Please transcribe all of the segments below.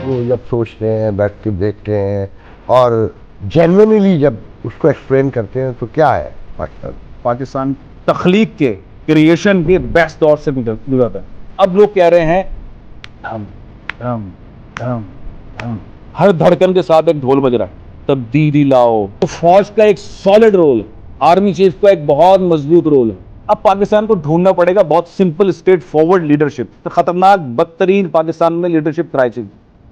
वो जब सोचते हैं, बैठ के देखते हैं और जेन्युइनली जब उसको एक्सप्लेन करते हैं, तो क्या है पाकिस्तान? पाकिस्तान तख्लीक के, क्रिएशन के बेस्ट दौर से गुजरा था। अब लोग कह रहे हैं धम धम धम धम, हर धड़कन के साथ एक ढोल बज रहा है, तब्दीली लाओ। तो फौज का एक सॉलिड रोल, आर्मी चीफ का एक बहुत मजबूत रोल है। अब पाकिस्तान को ढूंढना पड़ेगा बहुत सिंपल स्ट्रेट फॉरवर्ड लीडरशिप। तो खतरनाक बदतरीन पाकिस्तान में लीडरशिप क्राइसिस,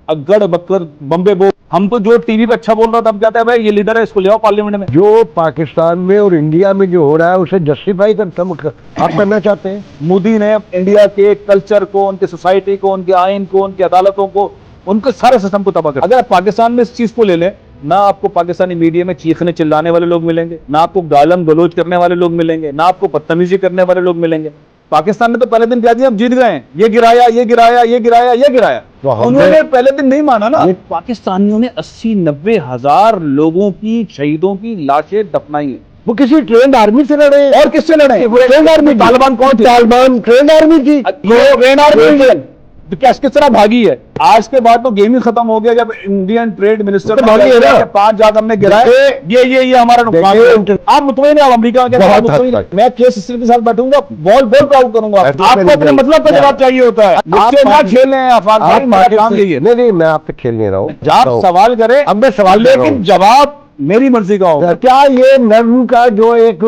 अगड़ बक्कर बम्बे बोल। हमको जो टीवी पे अच्छा बोल रहा था, हम कहते हैं भाई ये लीडर है, इसको ले आओ पार्लियामेंट में। जो पाकिस्तान में और इंडिया में जो हो रहा है उसे जस्टिफाई आप करना चाहते हैं। मोदी ने इंडिया के कल्चर को, उनकी सोसाइटी को, उनके आइन को, उनकी अदालतों को, उनके सारे सिस्टम को तबाह कर। अगर आप पाकिस्तान में इस चीज को ले लें, ना आपको पाकिस्तानी मीडिया में चीखने चिल्लाने वाले लोग मिलेंगे, ना आपको गालम गलोच करने वाले लोग मिलेंगे, ना आपको बदतमीजी करने वाले लोग मिलेंगे। पाकिस्तान ने तो पहले दिन कह दिया हम जीत गए हैं, ये गिराया, ये गिराया, ये गिराया, ये गिराया। तो उन्होंने पहले दिन नहीं माना ना। पाकिस्तानियों ने 80-90 हजार लोगों की, शहीदों की लाशें दफनाई है। वो किसी ट्रेंड आर्मी से लड़े और किससे लड़े? Trend army. तालिबान कौन थे? तालिबान ट्रेंड आर्मी थी। ट्रेंड आर्मी किस तरह भागी है? आज के बाद तो गेम ही खत्म हो गया, जब इंडियन ट्रेड मिनिस्टर तो भागी है ना। 5 जहाज हमने गिराए, ये हमारा नुकसान है। आप मुतमईन हैं अमेरिका के? मैं केस हिस्ट्री के साथ बैठूंगा, बॉल प्राउड करूंगा। आपको अपने मतलब का जवाब चाहिए होता है, मुझसे ना खेलें आफाक भाई, काम यही है। नहीं, मैं आपसे खेल नहीं रहा हूँ। आप सवाल करें, अब मैं सवाल, लेकिन जवाब मेरी मर्जी का होगा। क्या ये नर्म का जो एक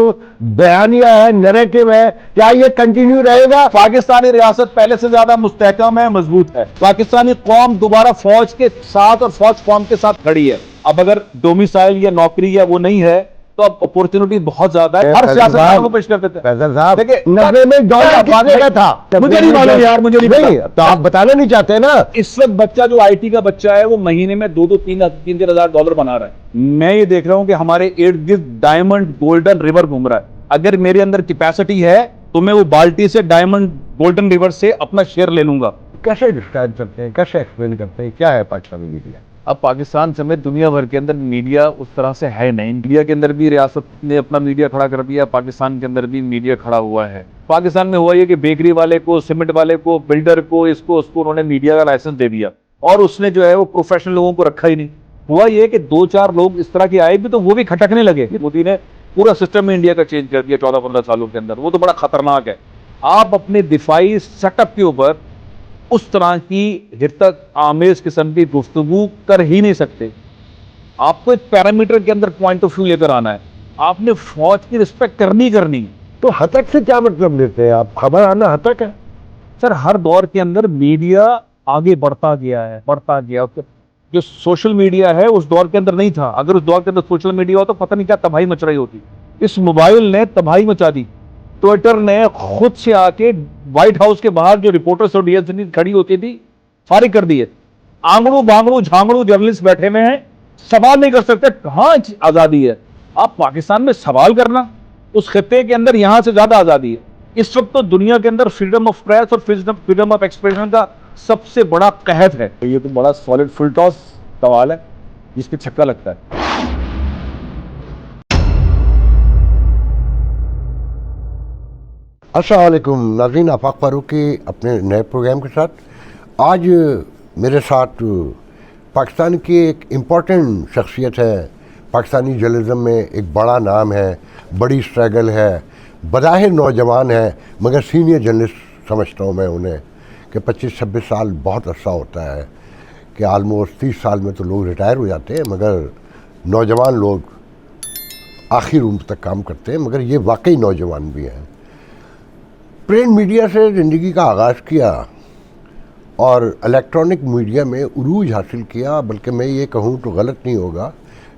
बयानिया है, नैरेटिव है, क्या ये कंटिन्यू रहेगा? पाकिस्तानी रियासत पहले से ज्यादा मुस्तहकम है, मजबूत है। पाकिस्तानी कौम दोबारा फौज के साथ और फौज कौम के साथ खड़ी है। अब अगर डोमिसाइल या नौकरी या वो नहीं है, तो अब अपॉर्चुनिटी बहुत ज्यादा है। हर सियासतदान को पेश करते थे। फैजल साहब, देखिए 90 में डॉलर भागे का था। मुझे नहीं मालूम यार, मुझे नहीं पता। तो आप बताना नहीं चाहते ना। इस वक्त बच्चा जो आईटी का बच्चा है, वो महीने में 2-3 हजार डॉलर बना रहा है। मैं ये देख रहा हूँ कि हमारे इर्द गिर्द डायमंड गोल्डन रिवर घूम रहा है। अगर मेरे अंदर कैपेसिटी है, तो मैं वो बाल्टी से डायमंड गोल्डन रिवर से अपना शेयर ले लूंगा। कैसे डिस्क्राइब करते हैं, कैसे एक्सप्लेन करते हैं, क्या है पाकिस्तानी मीडिया? अब पाकिस्तान समेत दुनिया भर के अंदर मीडिया उस तरह से है नहीं। इंडिया के अंदर भी रियासत ने अपना मीडिया खड़ा कर दिया, पाकिस्तान के अंदर भी मीडिया खड़ा हुआ है। पाकिस्तान में हुआ ये कि बेकरी वाले को, सीमेंट वाले को, बिल्डर को, इसको उसको उन्होंने मीडिया का लाइसेंस दे दिया, और उसने जो है वो प्रोफेशनल लोगों को रखा ही नहीं। हुआ ये कि 2-4 लोग इस तरह के आए भी, तो वो भी खटकने लगे। मोदी ने पूरा सिस्टम इंडिया का चेंज कर दिया 14-15 सालों के अंदर। वो तो बड़ा खतरनाक है। आप अपने दिफाई सेटअप के ऊपर उस तरह की हिरतक आमेज किस्म की गुफ्तगू कर ही नहीं सकते। आपको एक पैरामीटर के अंदर पॉइंट ऑफ व्यू लेकर आना है। आपने फौज की रिस्पेक्ट करनी है। तो हतक से क्या मतलब लेते हैं आप? खबर आना हतक है? सर, हर दौर के अंदर मीडिया आगे बढ़ता गया। जो सोशल मीडिया है उस दौर के अंदर नहीं था। अगर उस दौर के अंदर सोशल मीडिया हो तो पता नहीं क्या तबाही मच रही होती। इस मोबाइल ने तबाही मचा दी। ट्विटर ने खुद से आके व्हाइट हाउस के बाहर जो रिपोर्टर्स और डीएसपी खड़ी होती थी, फारिग कर दी है। आंगड़ू बांगड़ू झांगड़ू जर्नलिस्ट बैठे हुए हैं, सवाल नहीं कर सकते। कहां आजादी है? आप पाकिस्तान में सवाल करना, उस खित्ते के अंदर यहां से ज्यादा आजादी है। इस वक्त तो दुनिया के अंदर फ्रीडम ऑफ प्रेस और फ्रीडम ऑफ एक्सप्रेशन का सबसे बड़ा कहत है। ये तो बड़ा सॉलिड फुल टॉस सवाल है, जिस पे छक्का लगता है। अस्सलाम वालेकुम नाज़रीन, आफाक फारूक के अपने नए प्रोग्राम के साथ आज मेरे साथ पाकिस्तान की एक इम्पॉर्टेंट शख्सियत है। पाकिस्तानी जर्नलिज्म में एक बड़ा नाम है, बड़ी स्ट्रगल है, बज़ाहिर नौजवान है, मगर सीनियर जर्नलिस्ट समझता हूँ मैं उन्हें कि 25-26 साल बहुत अरसा होता है कि आलमोस्ट 30 साल में तो लोग रिटायर हो जाते हैं, मगर नौजवान लोग आखिर उम्र तक काम करते हैं, मगर ये वाकई नौजवान भी हैं। प्रिंट मीडिया से ज़िंदगी का आगाज़ किया और इलेक्ट्रॉनिक मीडिया में उरूज हासिल किया। बल्कि मैं ये कहूँ तो गलत नहीं होगा,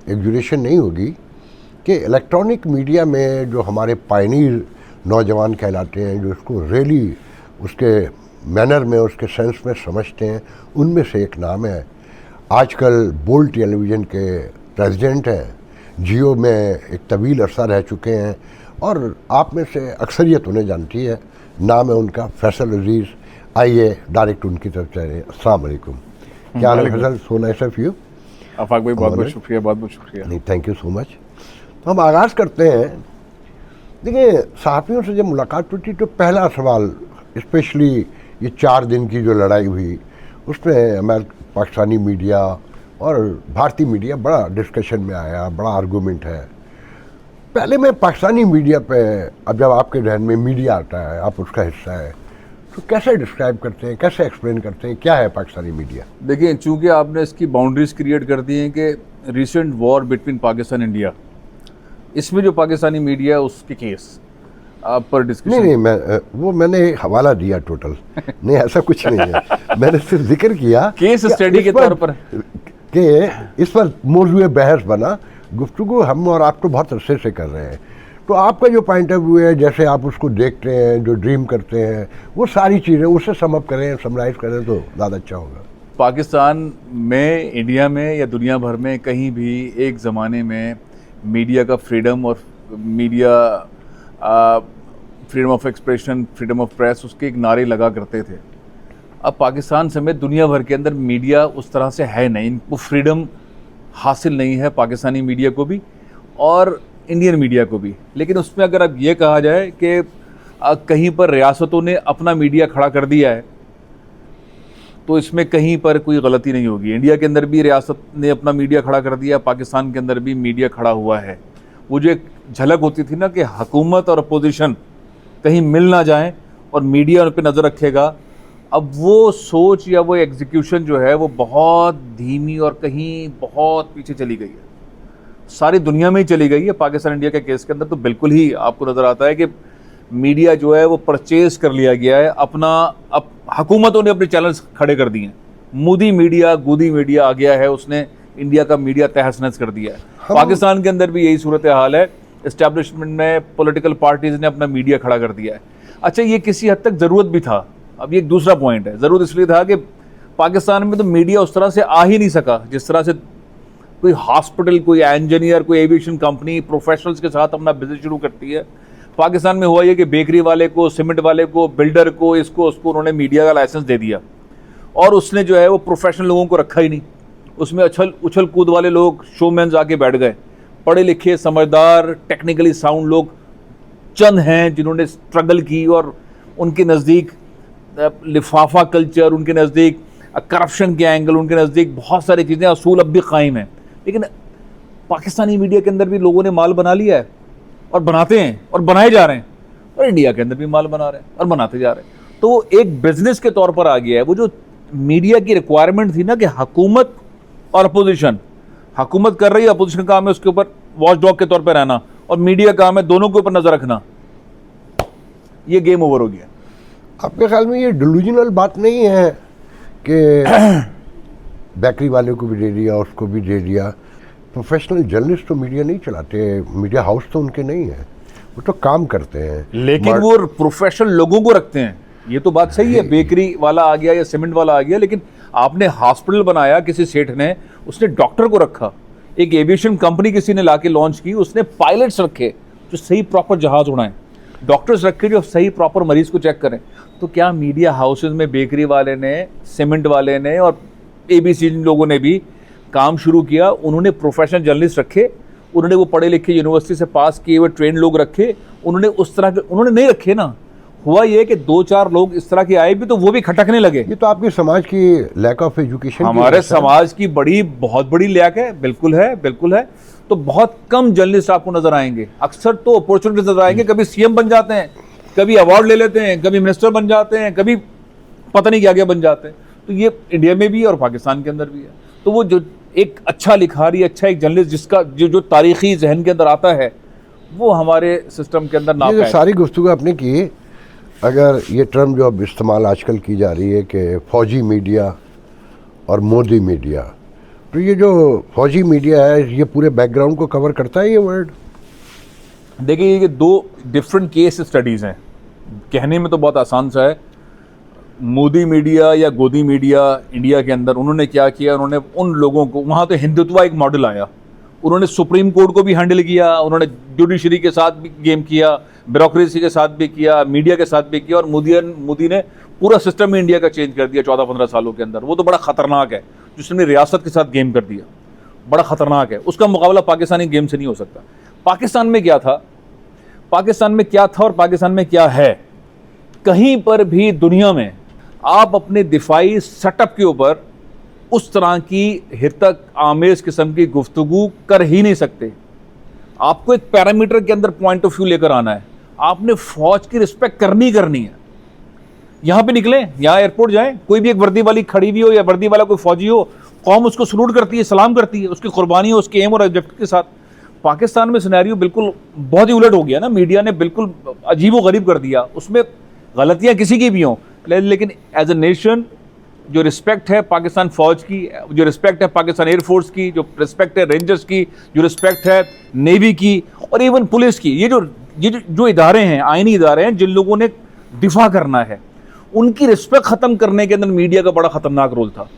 एग्जूरेशन नहीं होगी, कि इलेक्ट्रॉनिक मीडिया में जो हमारे पायनीर नौजवान कहलाते हैं, जो इसको रियली उसके मैनर में, उसके सेंस में समझते हैं, उनमें से एक नाम है। आजकल बोल्ट टेलीविज़न के प्रेसिडेंट हैं, जियो में एक तवील अरसा रह चुके हैं, और आप में से अक्सरियत उन्हें जानती है। नाम है उनका फैसल अजीज़। आइए डायरेक्ट उनकी तरफ चले। अस्सलाम वालेकुम। क्या हाल है Faisal? So nice of you. Afaq भाई, बहुत बहुत शुक्रिया, बहुत बहुत शुक्रिया। नहीं, थैंक यू सो मच। तो हम आगाज़ करते हैं। देखिए, सहाफ़ियों से जब मुलाकात हुई थी तो पहला सवाल, स्पेशली ये 4 दिन की जो लड़ाई हुई, उसमें पाकिस्तानी मीडिया और भारतीय मीडिया बड़ा डिस्कशन में आया, बड़ा आर्गूमेंट है। पहले मैं पाकिस्तानी मीडिया पे, अब जब आपके जहन में मीडिया आता है, आप उसका हिस्सा है, तो कैसे डिस्क्राइब करते हैं, कैसे एक्सप्लेन करते हैं, क्या है पाकिस्तानी मीडिया? देखिए, चूंकि आपने इसकी बाउंड्रीज क्रिएट कर दी हैं कि recent war between Pakistan India, इसमें जो पाकिस्तानी मीडिया है उसके केस आप पर डिस्कशन। नहीं, मैंने हवाला दिया टोटल नहीं, ऐसा कुछ नहीं है। मैंने सिर्फ जिक्र किया केस स्टडी के तौर पर कि इस पर मौजूद बहस बना, गुफ्तगू हम और आप तो बहुत अरसे से कर रहे हैं। तो आपका जो पॉइंट ऑफ व्यू है, जैसे आप उसको देखते हैं, जो ड्रीम करते हैं, वो सारी चीज़ें उससे समअप करें, समराइज करें तो ज़्यादा अच्छा होगा। पाकिस्तान में, इंडिया में या दुनिया भर में कहीं भी एक ज़माने में मीडिया का फ्रीडम और media freedom of expression, freedom of press, उसके एक नारे लगा करते थे। अब पाकिस्तान समेत दुनिया भर के अंदर मीडिया उस तरह से है नहीं, इनको फ्रीडम हासिल नहीं है पाकिस्तानी मीडिया को भी और इंडियन मीडिया को भी। लेकिन उसमें अगर अब ये कहा जाए कि कहीं पर रियासतों ने अपना मीडिया खड़ा कर दिया है, तो इसमें कहीं पर कोई गलती नहीं होगी। इंडिया के अंदर भी रियासत ने अपना मीडिया खड़ा कर दिया, पाकिस्तान के अंदर भी मीडिया खड़ा हुआ है। वो जो एक झलक होती थी ना कि हुकूमत और अपोजिशन कहीं मिल ना जाएं और मीडिया उन पर नज़र रखेगा, अब वो सोच या वो एग्जीक्यूशन जो है वो बहुत धीमी और कहीं बहुत पीछे चली गई है। सारी दुनिया में ही चली गई है। पाकिस्तान इंडिया के केस के अंदर तो बिल्कुल ही आपको नज़र आता है कि मीडिया जो है वो परचेज कर लिया गया है, अब हुकूमतों ने अपने चैनल्स खड़े कर दिए हैं। मोदी मीडिया, गोदी मीडिया आ गया है, उसने इंडिया का मीडिया तहस नहस कर दिया है। पाकिस्तान के अंदर भी यही सूरत हाल है। इस्टेब्लिशमेंट में पॉलिटिकल पार्टीज ने अपना मीडिया खड़ा कर दिया है। अच्छा, ये किसी हद तक ज़रूरत भी था। अब ये एक दूसरा पॉइंट है, ज़रूरत इसलिए था कि पाकिस्तान में तो मीडिया उस तरह से आ ही नहीं सका जिस तरह से कोई हॉस्पिटल, कोई इंजीनियर, कोई एविएशन कंपनी प्रोफेशनल्स के साथ अपना बिजनेस शुरू करती है। पाकिस्तान में हुआ ये कि बेकरी वाले को, सीमेंट वाले को, बिल्डर को, इसको उसको उन्होंने मीडिया का लाइसेंस दे दिया और उसने जो है वो प्रोफेशनल लोगों को रखा ही नहीं। उसमें उछल कूद वाले लोग, शोमैन्स आके बैठ गए। पढ़े लिखे, समझदार, टेक्निकली साउंड लोग चंद हैं जिन्होंने स्ट्रगल की और उनके नज़दीक लिफाफा कल्चर, उनके नज़दीक करप्शन के एंगल, उनके नज़दीक बहुत सारी चीज़ें, असूल अब भी कायम हैं। लेकिन पाकिस्तानी मीडिया के अंदर भी लोगों ने माल बना लिया है और बनाते हैं और बनाए जा रहे हैं, और इंडिया के अंदर भी माल बना रहे हैं और बनाते जा रहे हैं। तो वो एक बिजनेस के तौर पर आ गया है। वो जो मीडिया की रिक्वायरमेंट थी ना कि हुकूमत और अपोजिशन, हुकूमत कर रही है, अपोजिशन काम है उसके ऊपर वॉच डॉग के तौर पर रहना, और मीडिया काम है दोनों के ऊपर नजर रखना, ये गेम ओवर हो गया। आपके ख्याल में ये डिलूजनल बात नहीं है कि बेकरी वाले को भी दे दिया, उसको भी दे दिया? प्रोफेशनल जर्नलिस्ट तो मीडिया नहीं चलाते, मीडिया हाउस तो उनके नहीं है, वो तो काम करते हैं, लेकिन वो प्रोफेशनल लोगों को रखते हैं। ये तो बात सही है, बेकरी वाला आ गया या सीमेंट वाला आ गया, लेकिन आपने हॉस्पिटल बनाया किसी सेठ ने, उसने डॉक्टर को रखा। एक एविएशन कंपनी किसी ने लाके लॉन्च की, उसने पायलट्स रखे जो सही प्रॉपर जहाज उड़ाएं, डॉक्टर्स रखे जो सही प्रॉपर मरीज को चेक करें। तो क्या मीडिया हाउसेज में बेकरी वाले ने, सीमेंट वाले ने और एबीसी लोगों ने भी काम शुरू किया? उन्होंने प्रोफेशनल जर्नलिस्ट रखे, उन्होंने वो पढ़े लिखे यूनिवर्सिटी से पास किए हुए ट्रेन लोग रखे, उन्होंने उस तरह के उन्होंने नहीं रखे ना। हुआ ये कि 2-4 लोग इस तरह के आए भी तो वो भी खटकने लगे। ये तो आपके समाज की लैक ऑफ एजुकेशन, हमारे समाज की बहुत बड़ी लैक है। बिल्कुल है, बिल्कुल है। तो बहुत कम जर्नलिस्ट आपको नजर आएंगे, अक्सर तो अपॉर्चुनिटी नजर आएंगे। कभी सीएम बन जाते हैं, कभी अवार्ड ले लेते हैं, कभी मिनिस्टर बन जाते हैं, कभी पता नहीं क्या क्या बन जाते हैं। तो ये इंडिया में भी और पाकिस्तान के अंदर भी है। तो वो जो एक अच्छा लिखारी, अच्छा एक जर्नलिस्ट जिसका जो तारीखी जहन के अंदर आता है, वो हमारे सिस्टम के अंदर ना। सारी गुफ्तगू आपने की, अगर ये टर्म जो अब इस्तेमाल आजकल की जा रही है कि फौजी मीडिया और मोदी मीडिया, तो ये जो फौजी मीडिया है ये पूरे बैकग्राउंड को कवर करता है ये वर्ड? देखिए, ये 2 डिफरेंट केस स्टडीज़ हैं। कहने में तो बहुत आसान सा है। मोदी मीडिया या गोदी मीडिया इंडिया के अंदर उन्होंने क्या किया, उन्होंने उन लोगों को, वहाँ तो हिंदुत्व एक मॉडल आया, उन्होंने सुप्रीम कोर्ट को भी हैंडल किया, उन्होंने जुडिशरी के साथ भी गेम किया, ब्यूरोक्रेसी के साथ भी किया, मीडिया के साथ भी किया, और मोदी ने पूरा सिस्टम इंडिया का चेंज कर दिया 14-15 सालों के अंदर। वो तो बड़ा ख़तरनाक है, जिसने रियासत के साथ गेम कर दिया, बड़ा ख़तरनाक है। उसका मुकाबला पाकिस्तानी गेम से नहीं हो सकता। पाकिस्तान में क्या था, पाकिस्तान में क्या था और पाकिस्तान में क्या है? कहीं पर भी दुनिया में आप अपने दिफाई सेटअप के ऊपर उस तरह की हितक आमेज किस्म की गुफ्तगू कर ही नहीं सकते। आपको एक पैरामीटर के अंदर पॉइंट ऑफ व्यू लेकर आना है। आपने फौज की रिस्पेक्ट करनी है। यहां पे निकले, यहां एयरपोर्ट जाएं, कोई भी एक वर्दी वाली खड़ी भी हो या वर्दी वाला कोई फौजी हो, कौम उसको सलूट करती है, सलाम करती है, उसकी कुर्बानी हो, उसके एम और ऑब्जेक्टिव के साथ। पाकिस्तान में सिनेरियो बिल्कुल बहुत ही उलट हो गया ना। मीडिया ने बिल्कुल अजीब व गरीब कर दिया। उसमें गलतियां किसी की भी हों, लेकिन एज ए नेशन जो रिस्पेक्ट है पाकिस्तान फौज की, जो रिस्पेक्ट है पाकिस्तान एयरफोर्स की, जो रिस्पेक्ट है रेंजर्स की, जो रिस्पेक्ट है नेवी की और इवन पुलिस की, ये जो इदारे हैं, आईनी इदारे हैं जिन लोगों ने दिफा करना है, उनकी रिस्पेक्ट खत्म करने के अंदर मीडिया का बड़ा खतरनाक रोल था।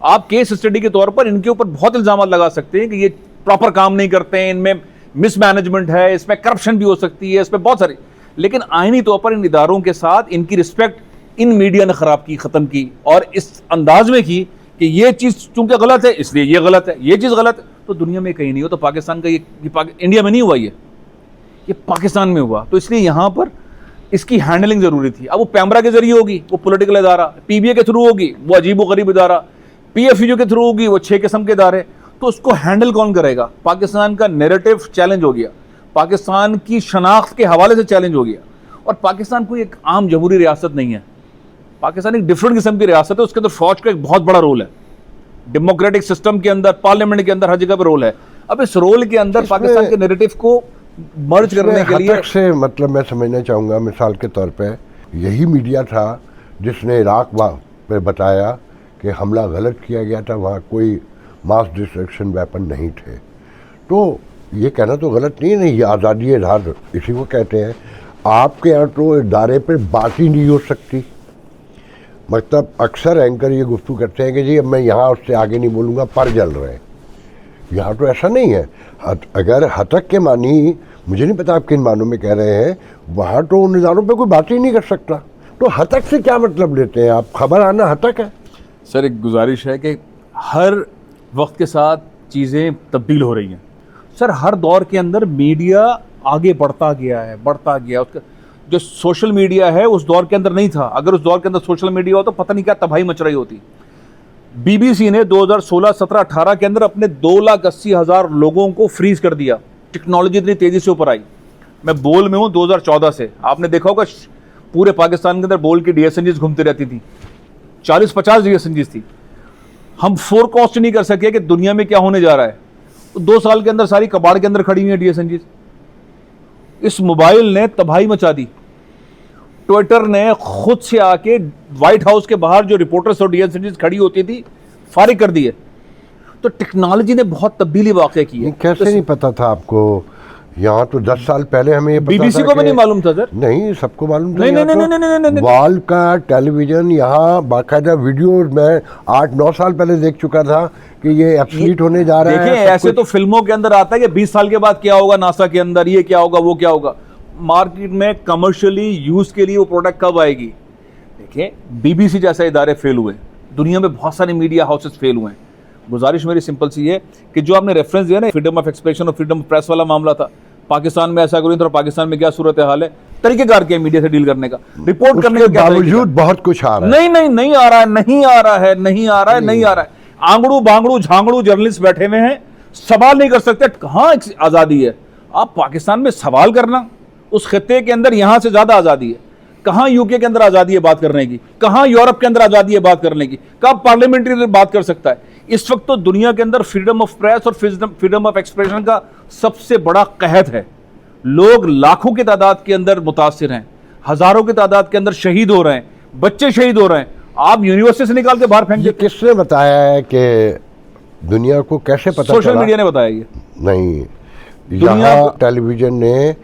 आप केस स्टडी के तौर पर इनके ऊपर बहुत इल्जाम लगा सकते हैं कि ये प्रॉपर काम नहीं करते हैं, इनमें मिसमैनेजमेंट है, इसमें करप्शन भी हो सकती है, इसमें बहुत सारी, लेकिन आईनी तौर पर इन इदारों के साथ इनकी रिस्पेक्ट इन मीडिया ने खराब की, खत्म की, और इस अंदाज में की कि ये चीज चूंकि गलत है इसलिए ये गलत है, ये चीज गलत है। तो दुनिया में कहीं नहीं हो, तो पाकिस्तान का ये इंडिया में नहीं हुआ, ये पाकिस्तान में हुआ, तो इसलिए यहां पर इसकी हैंडलिंग जरूरी थी। अब वो पैमरा के जरिए होगी, वो पॉलिटिकल इदारा, पीबीए के थ्रू होगी, वो अजीब व गरीब इदारा, पीएफयू के थ्रू होगी, वो 6 किस्म के इदारे, तो उसको हैंडल कौन करेगा? पाकिस्तान का नैरेटिव चैलेंज हो गया, पाकिस्तान की शनाख्त के हवाले से चैलेंज हो गया। और पाकिस्तान कोई एक आम जमहूरी रियासत नहीं है, पाकिस्तान एक डिफरेंट किस्म की रियासत है। उसके अंदर फौज का एक बहुत बड़ा रोल है, डेमोक्रेटिक सिस्टम के अंदर, पार्लियामेंट के अंदर, हर जगह पर रोल है। अब इस रोल के अंदर पाकिस्तान के नैरेटिव को मर्ज करने के लिए से मतलब मैं समझना चाहूँगा, मिसाल के तौर पे यही मीडिया था जिसने इराक पे बताया कि हमला गलत किया गया था, वहाँ कोई मास डिस्ट्रक्शन वेपन नहीं थे। तो ये कहना तो गलत नहीं है, नहीं, ये आज़ादी इजहार इसी को कहते हैं। आपके यहाँ तो इदारे पर बात ही नहीं हो सकती। मतलब अक्सर एंकर ये गुफ्तगू करते हैं कि जी अब मैं यहाँ उससे आगे नहीं बोलूँगा, पर जल रहे हैं। यहाँ तो ऐसा नहीं है। अगर हतक के मानी, मुझे नहीं पता आप किन मानों में कह रहे हैं, वहाँ तो उन इदारों पे कोई बात ही नहीं कर सकता। तो हतक से क्या मतलब लेते हैं आप? खबर आना हतक है? सर एक गुजारिश है कि हर वक्त के साथ चीज़ें तब्दील हो रही हैं। सर हर दौर के अंदर मीडिया आगे बढ़ता गया। उसका जो सोशल मीडिया है उस दौर के अंदर नहीं था। अगर उस दौर के अंदर सोशल मीडिया हो तो पता नहीं क्या तबाही मच रही होती। बीबीसी ने 2016, 17, 18 के अंदर अपने 2,80,000 लोगों को फ्रीज कर दिया। टेक्नोलॉजी इतनी तेजी से ऊपर आई। मैं बोल में हूँ 2014 से, आपने देखा होगा पूरे पाकिस्तान के अंदर बोल की डीएसएनजीज घूमती रहती थी, 40-50 डीएसएनजीज थी। हम फोरकास्ट नहीं कर सके कि दुनिया में क्या होने जा रहा है। तो 2 साल के अंदर सारी कबाड़ के अंदर खड़ी हुई है डीएसएनजीज। इस मोबाइल ने तबाही मचा दी। ट्विटर ने खुद से आके व्हाइट हाउस के बाहर जो रिपोर्टर्स और डीएसएनजीज खड़ी होती थी फारिग कर दिए। तो टेक्नोलॉजी ने बहुत तब्दीली वाक़ई की है। कैसे नहीं पता था आपको? यहाँ तो 10 साल पहले हमें ये पता बीबीसी को भी नहीं मालूम था सर। नहीं, सबको मालूम था। नहीं। वाल का टेलीविजन यहाँ बाकायदा वीडियो मैं 8-9 साल पहले देख चुका था कि ये एब्सोल्यूट होने जा रहा है। देखिए ऐसे तो फिल्मों के अंदर आता है कि 20 साल के बाद क्या होगा नासा के अंदर, ये क्या होगा, वो क्या होगा। मार्केट में कमर्शियली यूज के लिए वो प्रोडक्ट कब आएगी? देखिए बीबीसी जैसे इदारे फेल हुए, दुनिया में बहुत सारे मीडिया हाउसेस फेल हुए हैं। गुजारिश मेरी सिंपल सी है कि जो आपने रेफरेंस दिया ना, फ्रीडम ऑफ एक्सप्रेशन और फ्रीडम ऑफ प्रेस वाला मामला था, पाकिस्तान में ऐसा करें तो पाकिस्तान में क्या सूरत हाल है, तरीकेकार क्या मीडिया से डील करने का, रिपोर्ट करने के बावजूद बहुत कुछ आ रहा है। नहीं आ रहा है। आंगड़ू बांगड़ू झांगड़ू जर्नलिस्ट बैठे हुए हैं, सवाल नहीं कर सकते। कहाँ आजादी है? आप पाकिस्तान में सवाल करना, उस खित्ते के अंदर यहां से ज्यादा आजादी है। कहां यूके के अंदर आजादी है बात करने की, कहां यूरोप के अंदर आजादी है बात करने की, कब पार्लियामेंट्री बात कर सकता है? इस वक्त तो दुनिया के अंदर फ्रीडम ऑफ प्रेस और फ्रीडम ऑफ एक्सप्रेशन का सबसे बड़ा कहत है। लोग लाखों की तादाद के अंदर मुतासिर हैं, हजारों की तादाद के अंदर शहीद हो रहे हैं, बच्चे शहीद हो रहे हैं। आप यूनिवर्सिटी से निकाल के बाहर फेंक देते। किसने बताया है कि दुनिया को कैसे पता? सोशल मीडिया ने बताया ये। नहीं, यहाँ टेलीविजन ने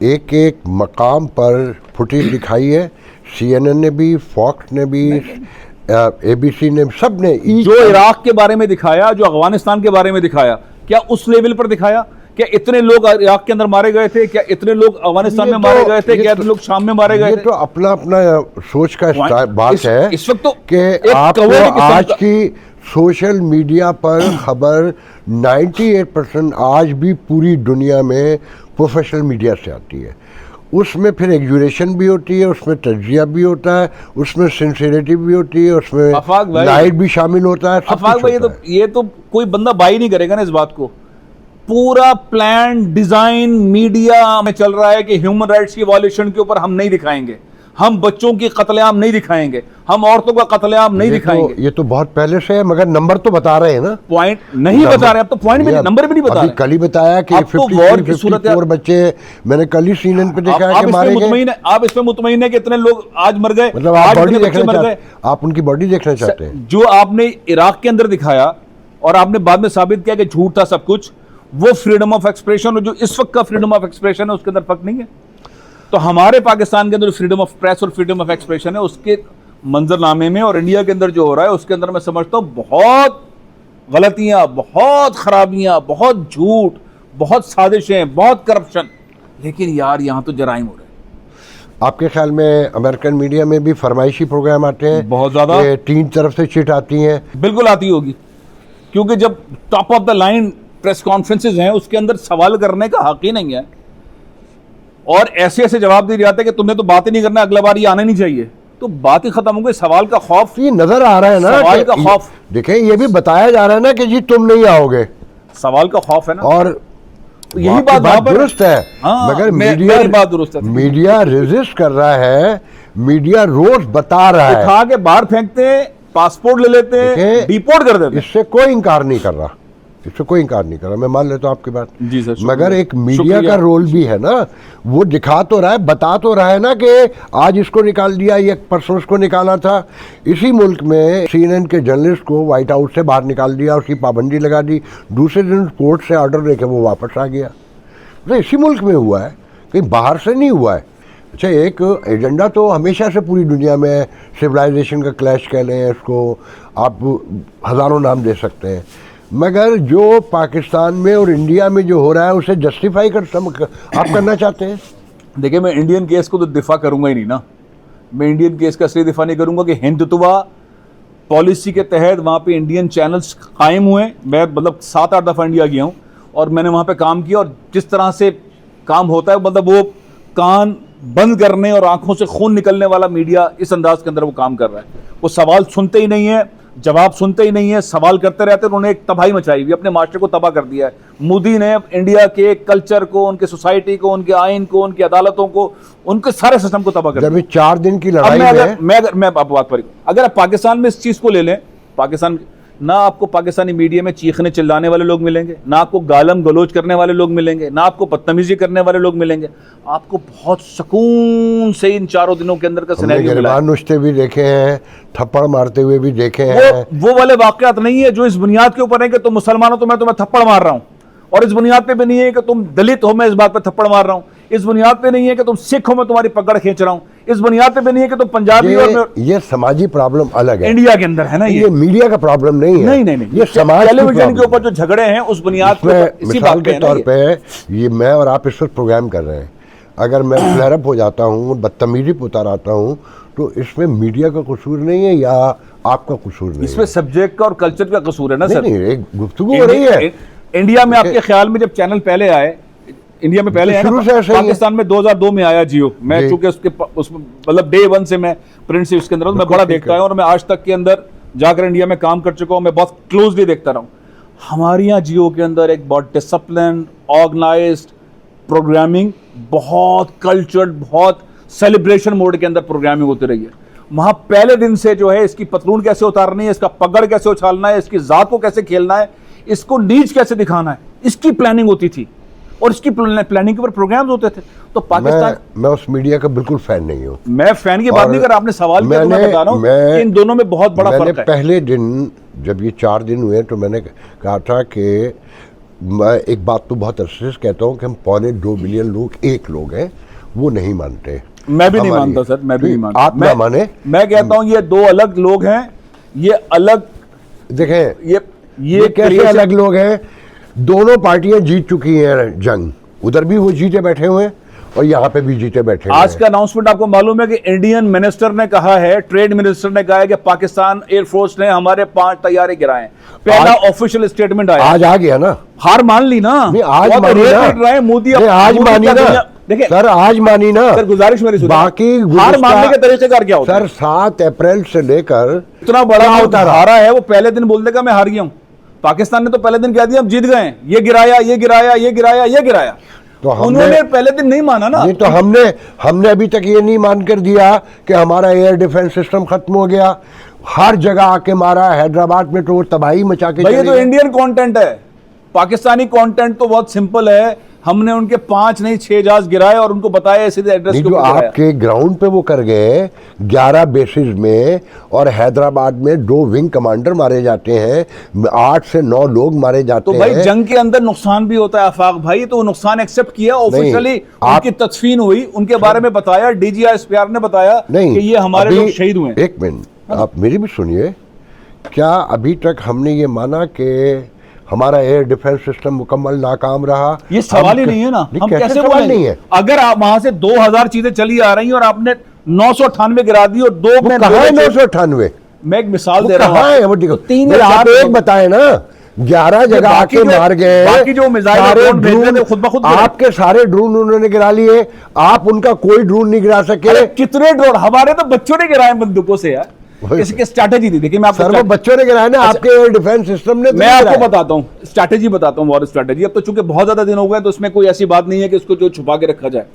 एक एक मकाम पर फुटेज दिखाई है। CNN ने भी, फॉक्स ने भी, ABC ने, सब ने। जो इराक के बारे में दिखाया, जो अफगानिस्तान के बारे में दिखाया, क्या उस लेवल पर दिखाया? क्या इतने लोग इराक के अंदर मारे गए थे? क्या इतने लोग अफगानिस्तान में मारे गए थे? क्या लोग शाम में मारे गए थे? ये तो अपना अपना सोच का बात है। इस वक्त तो कि आपको आज की सोशल मीडिया पर खबर 98% आज भी पूरी दुनिया में प्रोफेशनल मीडिया से आती है। उसमें फिर एग्जुरेशन भी होती है, उसमें तजिया भी होता है, उसमें सिंसियरिटी भी होती है, उसमें आफाक भाई, लाइट भी शामिल होता है, सब आफाक कुछ भाई, होता है। ये तो कोई बंदा बाई नहीं करेगा ना इस बात को। पूरा प्लान डिजाइन मीडिया में चल रहा है कि ह्यूमन राइट्स की वॉल्यूशन के ऊपर हम नहीं दिखाएंगे, हम बच्चों की कत्लेआम नहीं दिखाएंगे, हम औरतों का कत्लेआम नहीं दिखाएंगे। ये तो बहुत पहले से है, मगर नंबर तो बता रहे हैं ना। पॉइंट नहीं बता रहे, अब तो पॉइंट भी नहीं, नंबर भी नहीं बता अभी रहे। कल ही बताया कि अब तो वॉर की सूरत है। 54 बच्चे मैंने कल ही CNN पे देखा है आप कि इसमें मारे गए। मुतमईन है, आप इसमें मुतमईन है कि इतने लोग आज मर गए, मतलब आप आज बॉडी इतने बच्चे देखना मर गए। चाहते, आप उनकी बॉडी देखना चाहते हैं। जो आपने इराक के अंदर दिखाया और आपने बाद में साबित किया कि झूठ था सब कुछ, वो फ्रीडम ऑफ एक्सप्रेशन और जो इस वक्त का फ्रीडम ऑफ एक्सप्रेशन है उसके अंदर फर्क नहीं है। तो हमारे पाकिस्तान के अंदर फ्रीडम ऑफ प्रेस और फ्रीडम ऑफ एक्सप्रेशन है, उसके मंजरनामे में और इंडिया के अंदर जो हो रहा है उसके अंदर मैं समझता हूँ बहुत गलतियां, बहुत खराबियां, बहुत झूठ, बहुत साजिशें, बहुत करप्शन। लेकिन यार यहाँ तो जराइम हो रहे हैं। आपके ख्याल में अमेरिकन मीडिया में भी फरमाइशी प्रोग्राम आते हैं? बहुत ज्यादा। कि 3 तरफ से चिट आती हैं। बिल्कुल आती होगी, क्योंकि जब top of the line press conferences हैं उसके अंदर सवाल करने का हक ही नहीं है और ऐसे ऐसे जवाब दिए जाते हैं कि तुमने तो बात ही नहीं करना, अगला बार ये आना नहीं चाहिए, तो बात ही खत्म हो गई। सवाल का खौफ, ये नजर आ रहा है ना, सवाल का खौफ। देखें ये भी बताया जा रहा है ना कि जी तुम नहीं आओगे, सवाल का खौफ है ना। और तो यही बात बात दुरुस्त है। हाँ, मगर मेरी बात दुरुस्त है। मीडिया रेजिस्ट कर रहा है, मीडिया रोज बता रहा है, उठा के बाहर फेंकते हैं, पासपोर्ट ले लेते हैं, देखें, डिपोर्ट कर देते हैं। इससे कोई इंकार नहीं कर रहा, इससे कोई इंकार नहीं कर रहा, मैं मान लेता हूं आपकी बात। जी सर, मगर एक मीडिया शुक्रिया। का रोल भी है ना, वो दिखा तो रहा है, बता तो रहा है ना कि आज इसको निकाल दिया, ये परसों इसको निकाला था। इसी मुल्क में CNN के जर्नलिस्ट को व्हाइट हाउस से बाहर निकाल दिया, उसकी पाबंदी लगा दी, दूसरे दिन कोर्ट से ऑर्डर लेके वो वापस आ गया। तो इसी मुल्क में हुआ है, कहीं बाहर से नहीं हुआ है। अच्छा, एक एजेंडा तो हमेशा से पूरी दुनिया में, सिविलाइजेशन का क्लैश कह लें इसको, आप हज़ारों नाम दे सकते हैं, मगर जो पाकिस्तान में और इंडिया में जो हो रहा है उसे जस्टिफाई आप करना चाहते हैं? देखिए, मैं इंडियन केस को तो दिफा करूंगा ही नहीं ना। मैं इंडियन केस का इसलिए दिफा नहीं करूंगा कि हिंदुत्वा पॉलिसी के तहत वहाँ पे इंडियन चैनल्स कायम हुए। मैं मतलब 7-8 दफ़ा इंडिया गया हूँ और मैंने वहाँ पे काम किया, और जिस तरह से काम होता है, मतलब वो कान बंद करने और आंखों से खून निकलने वाला मीडिया इस अंदाज के अंदर वो काम कर रहा है। वो सवाल सुनते ही नहीं है, जवाब सुनते ही नहीं है, सवाल करते रहते हैं। उन्होंने एक तबाही मचाई हुई, अपने मास्टर को तबाह कर दिया है। मोदी ने इंडिया के कल्चर को, उनके सोसाइटी को, उनके आइन को, उनकी अदालतों को, उनके सारे सिस्टम को तबाह कर दिया। जब 4 दिन की अब लड़ाई मैं आप बात पर, अगर आप पाकिस्तान में इस चीज को ले लें, पाकिस्तान ना आपको पाकिस्तानी मीडिया में चीखने चिल्लाने वाले लोग मिलेंगे, ना आपको गालम गलोच करने वाले लोग मिलेंगे, ना आपको बदतमीजी करने वाले लोग मिलेंगे। आपको बहुत सुकून से इन 4 दिनों के अंदर का सिनेरियो मिला है। नुश्ते भी देखे हैं, थप्पड़ मारते हुए भी देखे हैं। वो वाले वाकयात नहीं है जो इस बुनियाद के ऊपर है कि तुम मुसलमान हो तो मैं तुम्हें थप्पड़ मार रहा हूं, और इस बुनियाद पे भी नहीं है कि तुम दलित हो मैं इस बात पे थप्पड़ मार रहा हूं, इस बुनियाद पे नहीं है कि तुम सिख हो मैं तुम्हारी पकड़ खींच रहा हूं, इस बुनियाद पे भी नहीं है कि तुम पंजाबी हो। ये समाजी प्रॉब्लम अलग है, इंडिया के अंदर है ना, ये मीडिया का प्रॉब्लम नहीं है। नहीं, ये समाज टेलीविजन के ऊपर जो झगड़े हैं उस बुनियाद पे, इसी मिसाल बात पे के तौर पे ये मैं और आप इस वक्त प्रोग्राम कर रहे हैं, अगर मैं फ्लेयर अप हो जाता हूँ, बदतमीजी पे उतर आता हूँ, तो इसमें मीडिया का कसूर नहीं है या आपका कसूर नहीं इसमें है? सब्जेक्ट का और कल्चर का कसूर है ना सर। नहीं, एक गुफ्तगू हो रही है। इंडिया में आपके ख्याल में जब चैनल पहले आए, इंडिया में पहले आया ना, पाकिस्तान में 2002 में आया जियो। मैं चूंकि उसमें मतलब डे 1 से मैं प्रिंट से उसके अंदर मैं बड़ा देखता हूँ, और मैं आज तक के अंदर जाकर इंडिया में काम कर चुका हूँ, मैं बहुत क्लोजली देखता रहा हूँ। हमारे यहाँ जियो के अंदर एक बहुत डिसिप्लिन, ऑर्गेनाइज्ड प्रोग्रामिंग, बहुत कल्चर्ड, बहुत सेलिब्रेशन मोड के अंदर प्रोग्रामिंग होती रही है। वहाँ पहले दिन से जो है इसकी पतलून कैसे उतारनी है, इसका पगड़ कैसे उछालना है, इसकी जात को कैसे खेलना है, इसको नीच कैसे दिखाना है, इसकी प्लानिंग होती थी, और इसकी प्लानिंग के ऊपर प्रोग्राम्स होते थे। तो पाकिस्तान, मैं उस मीडिया का बिल्कुल फैन नहीं हूँ। मैं फैन की बात नहीं कर रहा, आपने सवाल किया तो मैं बता रहा हूँ कि इन दोनों में बहुत बड़ा फर्क है। पहले दिन जब ये 4 दिन हुए तो मैंने कहा था कि मैं एक बात तो बहुत अरसे से कहता हूँ कि हम 2.25 बिलियन लोग एक लोग हैं, वो नहीं मानते। मैं भी नहीं मानता सर, मैं भी नहीं मानता। आप ना माने, मैं कहता हूँ ये 2 अलग लोग हैं, ये अलग, देखें ये कैसे अलग लोग हैं। दोनों पार्टियां जीत चुकी हैं जंग, उधर भी वो जीते बैठे हुए हैं और यहाँ पे भी जीते बैठे हुए हैं। आज का अनाउंसमेंट आपको मालूम है कि इंडियन मिनिस्टर ने कहा है, ट्रेड मिनिस्टर ने कहा है कि पाकिस्तान एयरफोर्स ने हमारे 5 तैयारे गिराए। पहला ऑफिशियल स्टेटमेंट आया, आज आ गया ना, हार मान ली ना, नहीं आज मानी ना, मोदी आज मानी ना, देखिए सर आज मानी ना सर, गुजारिश मेरी सुनिए। बाकी हार गुज़िश्ता- मानने के तरीकेकार क्या होता है? सर 7 अप्रैल से लेकर इतना बड़ा क्या होता हारा है, वो पहले दिन बोल देगा मैं हार गया हूं। पाकिस्तान ने तो पहले दिन कह दिया हम जीत गए हैं, ये गिराया ये गिराया ये गिराया ये गिराया। तो उन्होंने पहले दिन नहीं माना ना। नहीं तो हमने अभी तक ये नहीं मान कर दिया कि हमारा एयर डिफेंस सिस्टम खत्म हो गया। हर जगह आके मारा, हैदराबाद में तो वो तबाही मचा के भाई ये चले तो गए। इंडियन कंटेंट है। पाकिस्तानी कंटेंट तो बहुत सिंपल है। हमने उनके 5 नहीं 6 जहाज गिराए और उनको बताया सीधे एड्रेस नहीं, के जो ऊपर गिराया। आपके ग्राउंड पे वो कर गए 11 बेसिस में, और हैदराबाद में 2 विंग कमांडर मारे जाते हैं, 8 से 9 लोग मारे जाते तो भाई हैं। जंग के अंदर नुकसान भी होता है आफाक भाई, तो वो नुकसान एक्सेप्ट किया ऑफिशियली, उनकी तदफीन हुई, उनके बारे में बताया, DGISPR ने बताया नहीं कि ये हमारे अभी- लोग शहीद हुए हैं। एक मिनट आप मेरी भी सुनिए। क्या अभी तक हमने ये माना कि हमारा एयर डिफेंस सिस्टम मुकम्मल नाकाम रहा? ये सवाल ही नहीं है ना। हम कैसे सवाल बोलेंगे? नहीं है? अगर आप वहां से 2000 चीजें चली आ रही हैं और आपने 998 गिरा दी और दो वो में कहाँ है 2 998? मैं एक मिसाल वो दे रहा कहाँ है? वो हूँ। देखो, तो 3 मेरे या आप 4 एक बताए ना, 11 जगह बाकी आके जो- मार गए। बाकी जो मिसाइल सारे ड्रोन भेज रहे थे, ड्रोन खुद ब खुद गिरे। आपके सारे ड्रोन उन्होंने गिरा लिए, आप उनका कोई ड्रोन नहीं गिरा सके। अरे कितने ड्रोन हमारे तो बच्चों ने गिराए बंदूकों से यार। वही। इसकी स्ट्रैटेजी थी, देखिए मैं आपको सर वो बच्चों ने गिराया ना, आपके एयर डिफेंस सिस्टम ने तो मैं नहीं आपको गिराया। बताता हूँ स्ट्रैटेजी बताता हूँ, वॉर स्ट्रैटेजी। अब तो चूंकि बहुत ज्यादा दिन हो गए तो इसमें कोई ऐसी बात नहीं है कि इसको जो छुपा के रखा जाए।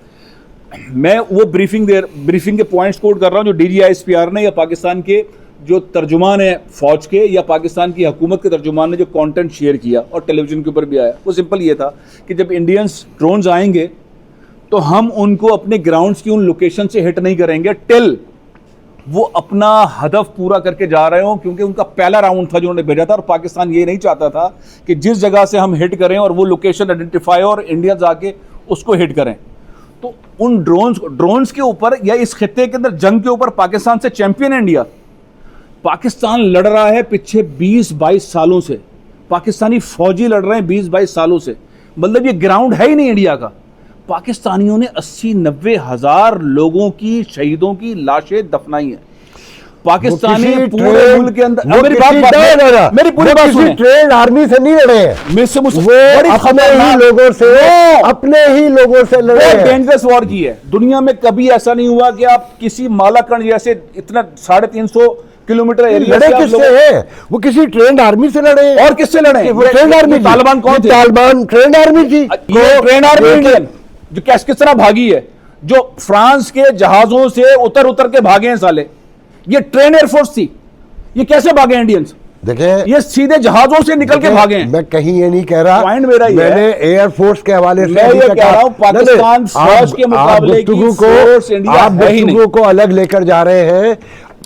मैं वो ब्रीफिंग के पॉइंट्स कोट कर रहा हूँ जो DGISPR ने या पाकिस्तान के जो तर्जुमान है फौज के या पाकिस्तान की हुकूमत के तर्जुमान ने जो कंटेंट शेयर किया और टेलीविजन के ऊपर भी आया। वो सिंपल ये था कि जब इंडियंस ड्रोन्स आएंगे तो हम उनको अपने ग्राउंड्स की उन लोकेशन से हिट नहीं करेंगे टिल वो अपना हदफ पूरा करके जा रहे हो, क्योंकि उनका पहला राउंड था जो उन्होंने भेजा था और पाकिस्तान ये नहीं चाहता था कि जिस जगह से हम हिट करें और वो लोकेशन आइडेंटिफाई और इंडियंस आके उसको हिट करें। तो उन ड्रोन्स के ऊपर या इस खित्ते के अंदर जंग के ऊपर पाकिस्तान से चैंपियन है इंडिया। पाकिस्तान लड़ रहा है पीछे 20-22 सालों से, पाकिस्तानी फौजी लड़ रहे हैं 20-22 सालों से। मतलब ये ग्राउंड है ही नहीं इंडिया का। पाकिस्तानियों ने 80-90 हजार लोगों की शहीदों की लाशें दफनाई हैं। पाकिस्तानी पूरे मुल्क के अंदर मेरी बात सुनिए। ट्रेन आर्मी से नहीं लड़े हैं, मेरे से मुझसे वो बड़ी अपने ही खतरनाक- लोगों से वो- अपने ही लोगों से लड़े हैं। डेंजरस वॉर की है। दुनिया में कभी ऐसा नहीं हुआ कि आप किसी मालाकंड जैसे इतना 350 किलोमीटर एरिया लड़े से आप किससे लोग- हैं? वो किसी ट्रेंड आर्मी से लड़े हैं। और किससे लड़े? वो ट्रेंड आर्मी थी। तालिबान कौन थे? तालिबान ट्रेंड आर्मी थी। ये ट्रेन आर्मी इंडियन जो किस तरह भागी है, जो फ्रांस के जहाजों से उतर के भागे हैं साले। ये ट्रेन एयरफोर्स थी। ये कैसे भागे इंडियंस? देखें, ये सीधे जहाजों से निकल के भागे हैं। मैं कहीं ये नहीं कह रहा, पॉइंट मेरा ये मैंने एयरफोर्स के हवाले से मैं अभी ये तक कह रहा हूं, नहीं, पाकिस्तान नहीं, फौज के आप मुकाबले की गुफ्तगू फोर्स इंडिया आप है ही नहीं। गुफ्तगू को अलग लेकर जा रहे हैं।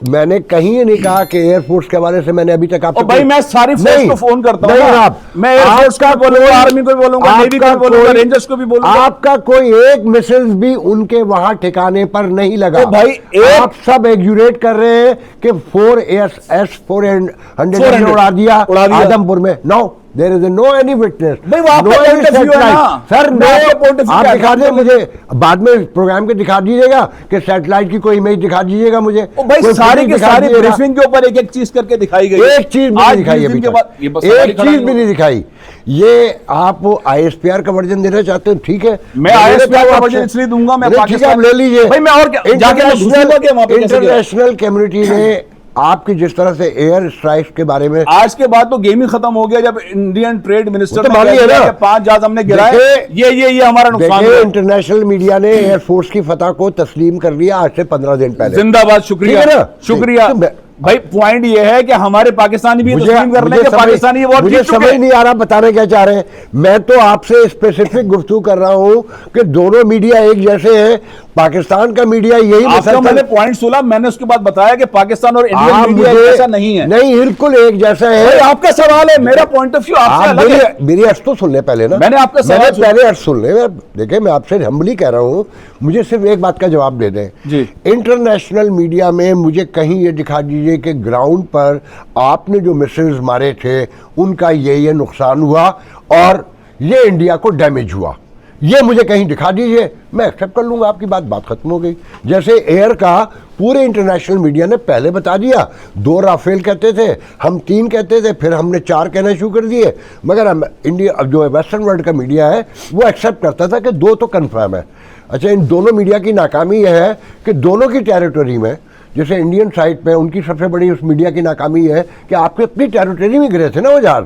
मैंने कहीं ये नहीं कहा कि एयरफोर्स के हवाले से मैंने अभी तक आपको और भाई मैं सारी फोर्स को फोन करता हूं नहीं, ना। आप मैं एयरफोर्स का बोलूंगा, आर्मी को भी बोलूंगा, नेवी को भी बोलूंगा, रेंजर्स को भी बोलूंगा। आपका कोई एक मिसाइल भी उनके वहां ठिकाने पर नहीं लगा। तो भाई आप सब एग्जूरेट कर रहे हैं कि 4S-400 उड़ा दिया आदमपुर में। No, there is no any witness. भाई वो आपका point of view है ना। सर मैं आपका point of view आप क्या दिखा है? दें मुझे, बाद में प्रोग्राम के दिखा दीजिएगा कि सैटेलाइट की कोई इमेज दिखा दीजिएगा मुझे। ओ भाई कोई सारी footage के दिखा सारी दीजिएगा। ब्रीफिंग के ऊपर एक एक चीज करके दिखाई गई। एक चीज भी आज नहीं दिखाई 20 अभी दिन के तक। बाद ये बस सवाल ही एक खड़ा चीज नहीं भी हो। नहीं दिखाई। ये आप ISPR का वर्जन देना चाहते हैं, ठीक है, मैं ISPR का वर्जन इसलिए दूंगा, मैं ठीक है, आप पाकिस्तान ले लीजिए। भाई मैं और क्या जाके मैं घुसूंगा क्या वहां पे कैसे गया? इंटरनेशनल कम्युनिटी ने आपकी जिस तरह से एयर स्ट्राइक के बारे में, आज के बाद तो गेम ही खत्म हो गया जब इंडियन ट्रेड मिनिस्टर वो तो ने मान कह लिया दिया ना। कि 5 जहाज हमने गिराए, देखिए- ये हमारा नुकसान देखिए है। इंटरनेशनल मीडिया ने एयरफोर्स की फतह को तस्लीम कर लिया आज से 15 दिन पहले। जिंदाबाद, शुक्रिया, ठीक है ना? शुक्रिया। तो मैं- भाई पॉइंट ये है कि हमारे पाकिस्तानी भी तस्लीम कर रहे हैं कि पाकिस्तानी ये वॉर मुझे जीत चुके समझ हैं। नहीं आ रहा बताने क्या चाह रहे हैं। मैं तो आपसे स्पेसिफिक गुफ्तगू कर रहा हूं कि दोनों मीडिया एक जैसे हैं। पाकिस्तान का मीडिया यही आपका मैंने पॉइंट सुना, मैंने उसके बाद बताया कि पाकिस्तान और इंडियन मीडिया मुझे- ऐसा नहीं है। नहीं, बिल्कुल एक जैसा भाई है। आपका सवाल है, मेरा पॉइंट ऑफ व्यू आपसे आप अलग है। मेरी अर्ज तो सुन ले पहले ना। मैंने आपका सवाल सुना। पहले अर्ज सुन ले। देखिए मैं आपसे हम्बली कह रहा हूं, मुझे सिर्फ एक बात का जवाब दे दें। जी। इंटरनेशनल मीडिया में मुझे कहीं ये दिखा दीजिए कि ग्राउंड पर आपने जो मिसाइल्स मारे थे उनका ये नुकसान हुआ और ये इंडिया को डैमेज हुआ। ये मुझे कहीं दिखा दीजिए, मैं एक्सेप्ट कर लूंगा आपकी बात खत्म हो गई। जैसे एयर का पूरे इंटरनेशनल मीडिया ने पहले बता दिया, 2 राफेल कहते थे, हम 3 कहते थे, फिर हमने 4 कहना शुरू कर दिए। मगर इंडिया जो वेस्टर्न वर्ल्ड का मीडिया है वो एक्सेप्ट करता था कि 2 तो कन्फर्म है। अच्छा, इन दोनों मीडिया की नाकामी यह है कि दोनों की टेरिटरी में, जैसे इंडियन साइड पे उनकी सबसे बड़ी उस मीडिया की नाकामी है कि आपके अपनी टेरिटरी में गिरे थे ना वो जहाज,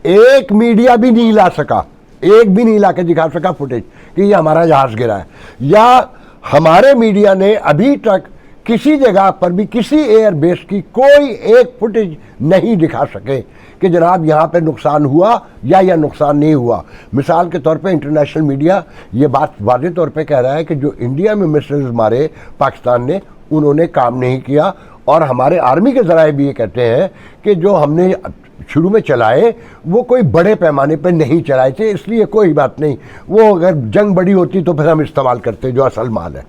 एक मीडिया भी नहीं ला सका, एक भी नहीं ला के दिखा सका फुटेज कि ये हमारा जहाज गिरा है, या हमारे मीडिया ने अभी तक किसी जगह पर भी किसी एयर बेस की कोई एक फुटेज नहीं दिखा सके कि जनाब यहाँ पे नुकसान हुआ या नुकसान नहीं हुआ। मिसाल के तौर पे इंटरनेशनल मीडिया ये बात वाज़ेह तौर पे कह रहा है कि जो इंडिया में मिसाइल्स मारे पाकिस्तान ने, उन्होंने काम नहीं किया, और हमारे आर्मी के ज़राए भी ये कहते हैं कि जो हमने शुरू में चलाए वो कोई बड़े पैमाने पर नहीं चलाए थे, इसलिए कोई बात नहीं, वो अगर जंग बड़ी होती तो फिर हम इस्तेमाल करते जो असल माल है।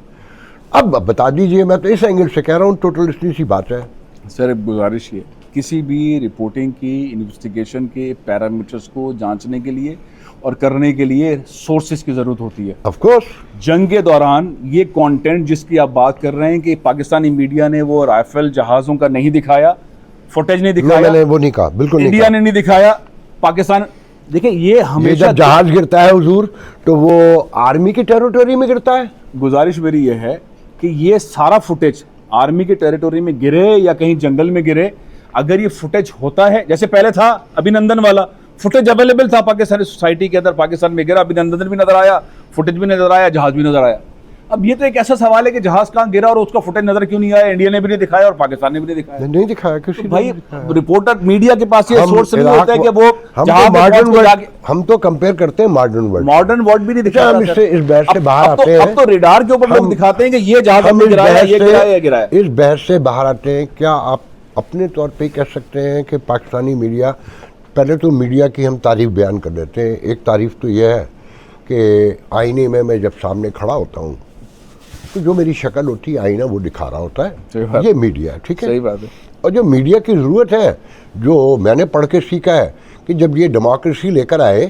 अब बता दीजिए, मैं तो इस एंगल से कह रहा हूँ, टोटल इतनी सी बात है। सर एक गुजारिश ये, किसी भी रिपोर्टिंग की, इन्वेस्टिगेशन के पैरामीटर्स को जांचने के लिए और करने के लिए सोर्सेज की ज़रूरत होती है। ऑफ कोर्स जंग के दौरान ये कंटेंट जिसकी आप बात कर रहे हैं कि पाकिस्तानी मीडिया ने वो राइफल जहाज़ों का नहीं दिखाया, फुटेज नहीं दिखाया, मैंने वो नहीं कहा, बिल्कुल इंडिया ने नहीं दिखाया, पाकिस्तान, देखिए ये हमेशा जब जहाज गिरता है हुजूर तो वो आर्मी की टेरिटरी में गिरता है। गुजारिश मेरी ये है कि ये सारा फुटेज आर्मी के टेरिटरी में गिरे या कहीं जंगल में गिरे, अगर ये फुटेज होता है, जैसे पहले था अभिनंदन वाला फुटेज अवेलेबल था पाकिस्तानी सोसाइटी के अंदर, पाकिस्तान में गिरा, अभिनंदन भी नजर आया, फुटेज भी नजर आया, जहाज भी नजर आया। अब ये तो एक ऐसा सवाल है कि जहाज कहाँ गिरा और उसका फुटेज नजर क्यों नहीं आया, इंडिया ने भी नहीं दिखाया और पाकिस्तान ने भी नहीं दिखाया। नहीं दिखाया किसी ने भाई नहीं दिखाया। रिपोर्टर मीडिया के पास ये सोर्स नहीं होता है कि वो हम तो कंपेयर करते हैं मॉडर्न वर्ल्ड भी नहीं दिखाया। हम इससे इस बहस से बाहर आते हैं, अब तो रेडार के ऊपर लोग दिखाते हैं कि ये जहाज हमने गिराया, ये गिराया, ये गिराया। इस बहस से बाहर आते हैं। क्या आप अपने तौर पे कह सकते हैं कि पाकिस्तानी मीडिया, पहले तो मीडिया की हम तारीफ बयान कर देते हैं। एक तारीफ तो यह है कि आईने में मैं जब सामने खड़ा होता हूँ तो जो मेरी शक्ल होती है आईना वो दिखा रहा होता है, ये मीडिया है, ठीक है, सही बात है। और जो मीडिया की ज़रूरत है, जो मैंने पढ़ के सीखा है कि जब ये डेमोक्रेसी लेकर आए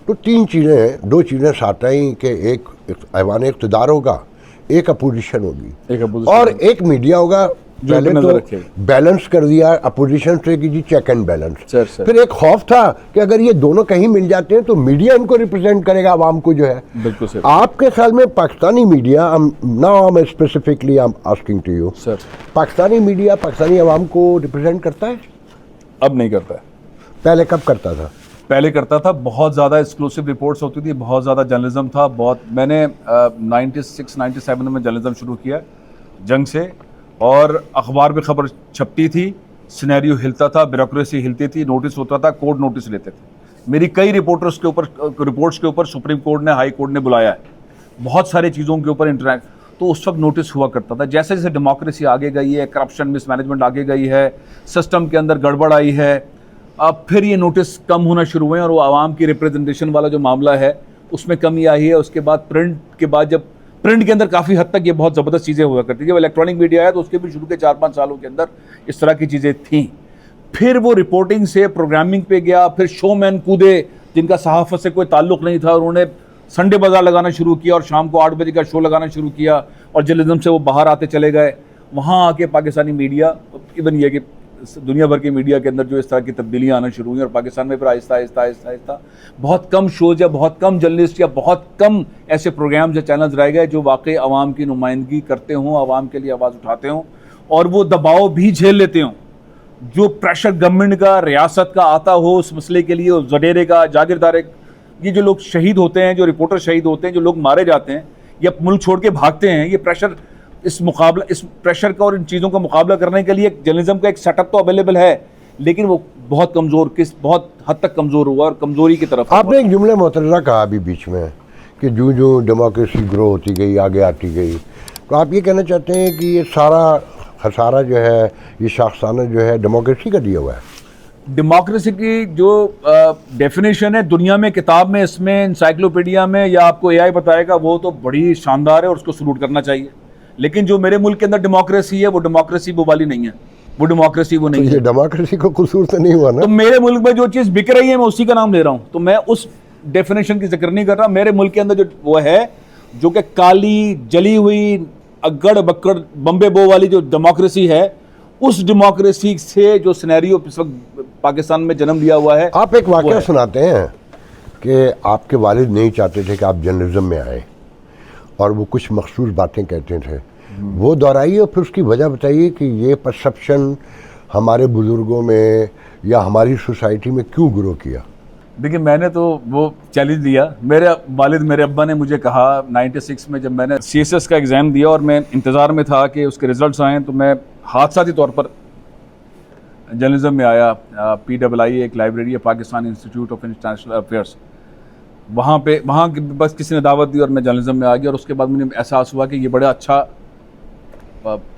तो दो चीज़ें साथ आई कि एक ऐवान इक़्तिदार होगा, एक अपोजिशन होगी और एक मीडिया होगा। पहले तो बैलेंस कर दिया अपोजिशन से कि जी चेक एंड बैलेंस, फिर एक खौफ था कि अगर ये दोनों कहीं मिल जाते हैं तो मीडिया इनको रिप्रेजेंट करेगा आवाम को, जो है। बिल्कुल सर। आपके ख्याल में Pakistani media, now I am specifically I am asking to you sir, Pakistani media Pakistani आवाम को रिप्रेजेंट करता है? अब नहीं करता है। पहले कब करता था? पहले करता था, बहुत ज़्यादा एक्सक्लूसिव रिपोर्ट्स होती थी, बहुत ज़्यादा जर्नलिज्म था। बहुत मैंने 96-97 में जर्नलिज्म शुरू किया जंग से, और अखबार में खबर छपती थी, सिनेरियो हिलता था, ब्यूरोक्रेसी हिलती थी, नोटिस होता था, कोर्ट नोटिस लेते थे। मेरी कई रिपोर्ट्स के ऊपर सुप्रीम कोर्ट ने, हाई कोर्ट ने बुलाया है, बहुत सारी चीज़ों के ऊपर इंटरैक्ट, तो उस वक्त नोटिस हुआ करता था। जैसे जैसे डेमोक्रेसी आगे गई है, करप्शन मिसमैनेजमेंट आगे गई है, सिस्टम के अंदर गड़बड़ आई है, अब फिर ये नोटिस कम होना शुरू हुए और वो आवाम की रिप्रेजेंटेशन वाला जो मामला है उसमें कमी आई है। उसके बाद प्रिंट के बाद, जब प्रिंट के अंदर काफ़ी हद तक ये बहुत ज़बरदस्त चीज़ें हुआ करती थी, जब इलेक्ट्रॉनिक मीडिया आया तो उसके भी शुरू के 4-5 सालों के अंदर इस तरह की चीज़ें थीं। फिर वो रिपोर्टिंग से प्रोग्रामिंग पे गया, फिर शोमैन कूदे जिनका सहाफ़त से कोई ताल्लुक़ नहीं था, उन्होंने संडे बाज़ार लगाना शुरू किया और शाम को 8 बजे का शो लगाना शुरू किया, और जर्नलिज्म से वो बाहर आते चले गए। वहाँ आके पाकिस्तानी मीडिया, इवन ये कि दुनिया भर के मीडिया के अंदर जो इस तरह की तब्दीलियाँ आना शुरू हुई, और पाकिस्तान में फिर आहिस्ता आहिस्ता बहुत कम शोज़ या बहुत कम जर्नलिस्ट या बहुत कम ऐसे प्रोग्राम्स या चैनल्स रह गए जो वाकई आवाम की नुमाइंदगी करते हों, आवाम के लिए आवाज़ उठाते हों और वो दबाव भी झेल लेते हों। जो प्रेशर गवर्नमेंट का, रियासत का आता हो उस मसले के लिए, उस जडेरे का, जागीरदारे, ये जो लोग शहीद होते हैं, जो रिपोर्टर शहीद होते हैं, जो लोग मारे जाते हैं या मुल्क छोड़ के भागते हैं, ये प्रेशर, इस प्रेशर का और इन चीज़ों का मुकाबला करने के लिए जर्नलिज्म का एक सेटअप तो अवेलेबल है, लेकिन वो बहुत बहुत हद तक कमज़ोर हुआ और कमज़ोरी की तरफ। आपने एक जुमला मोतरज़ा कहा अभी बीच में कि जो डेमोक्रेसी ग्रो होती गई, आगे आती गई, तो आप ये कहना चाहते हैं कि ये सारा खसारा जो है, ये शाखसाना जो है, डेमोक्रेसी का दिया हुआ है? डेमोक्रेसी की जो डेफिनेशन है दुनिया में, किताब में, इसमें एनसाइक्लोपीडिया में, या आपको एआई बताएगा, वो तो बड़ी शानदार है और उसको सलूट करना चाहिए। लेकिन जो मेरे मुल्क के अंदर डेमोक्रेसी है, वो डेमोक्रेसी वो वाली नहीं है, वो डेमोक्रेसी वो नहीं है। डेमोक्रेसी को कसूर तो नहीं हुआ ना? तो मेरे मुल्क में जो चीज़ बिक रही है मैं उसी का नाम ले रहा हूँ, तो मैं उस डेफिनेशन की जिक्र नहीं कर रहा। मेरे मुल्क के अंदर जो वो है, जो कि काली जली हुई अगड़ बक्कड़ बम्बे बो वाली जो डेमोक्रेसी है, उस डेमोक्रेसी से जो सिनेरियो इस वक्त पाकिस्तान में जन्म लिया हुआ है। आप एक वाकया सुनाते हैं कि आपके वालिद नहीं चाहते थे कि आप जर्नलिज्म में आए, और वो कुछ मखसूस बातें कहते थे, वो दोहराइए और फिर उसकी वजह बताइए कि ये परसेप्शन हमारे बुज़ुर्गों में या हमारी सोसाइटी में क्यों ग्रो किया। देखिए, मैंने तो वो चैलेंज लिया। मेरे अब्बा ने मुझे कहा 96 में, जब मैंने CSS का एग्ज़ाम दिया और मैं इंतज़ार में था कि उसके रिजल्ट्स आएँ, तो मैं हादसाती तौर पर जर्नलिज्म में आया। PII एक लाइब्रेरी है, Pakistan institute of international affairs, वहाँ बस किसी ने दावत दी और मैं जर्नलिज्म में आ गया। और उसके बाद मुझे एहसास हुआ कि ये बड़ा अच्छा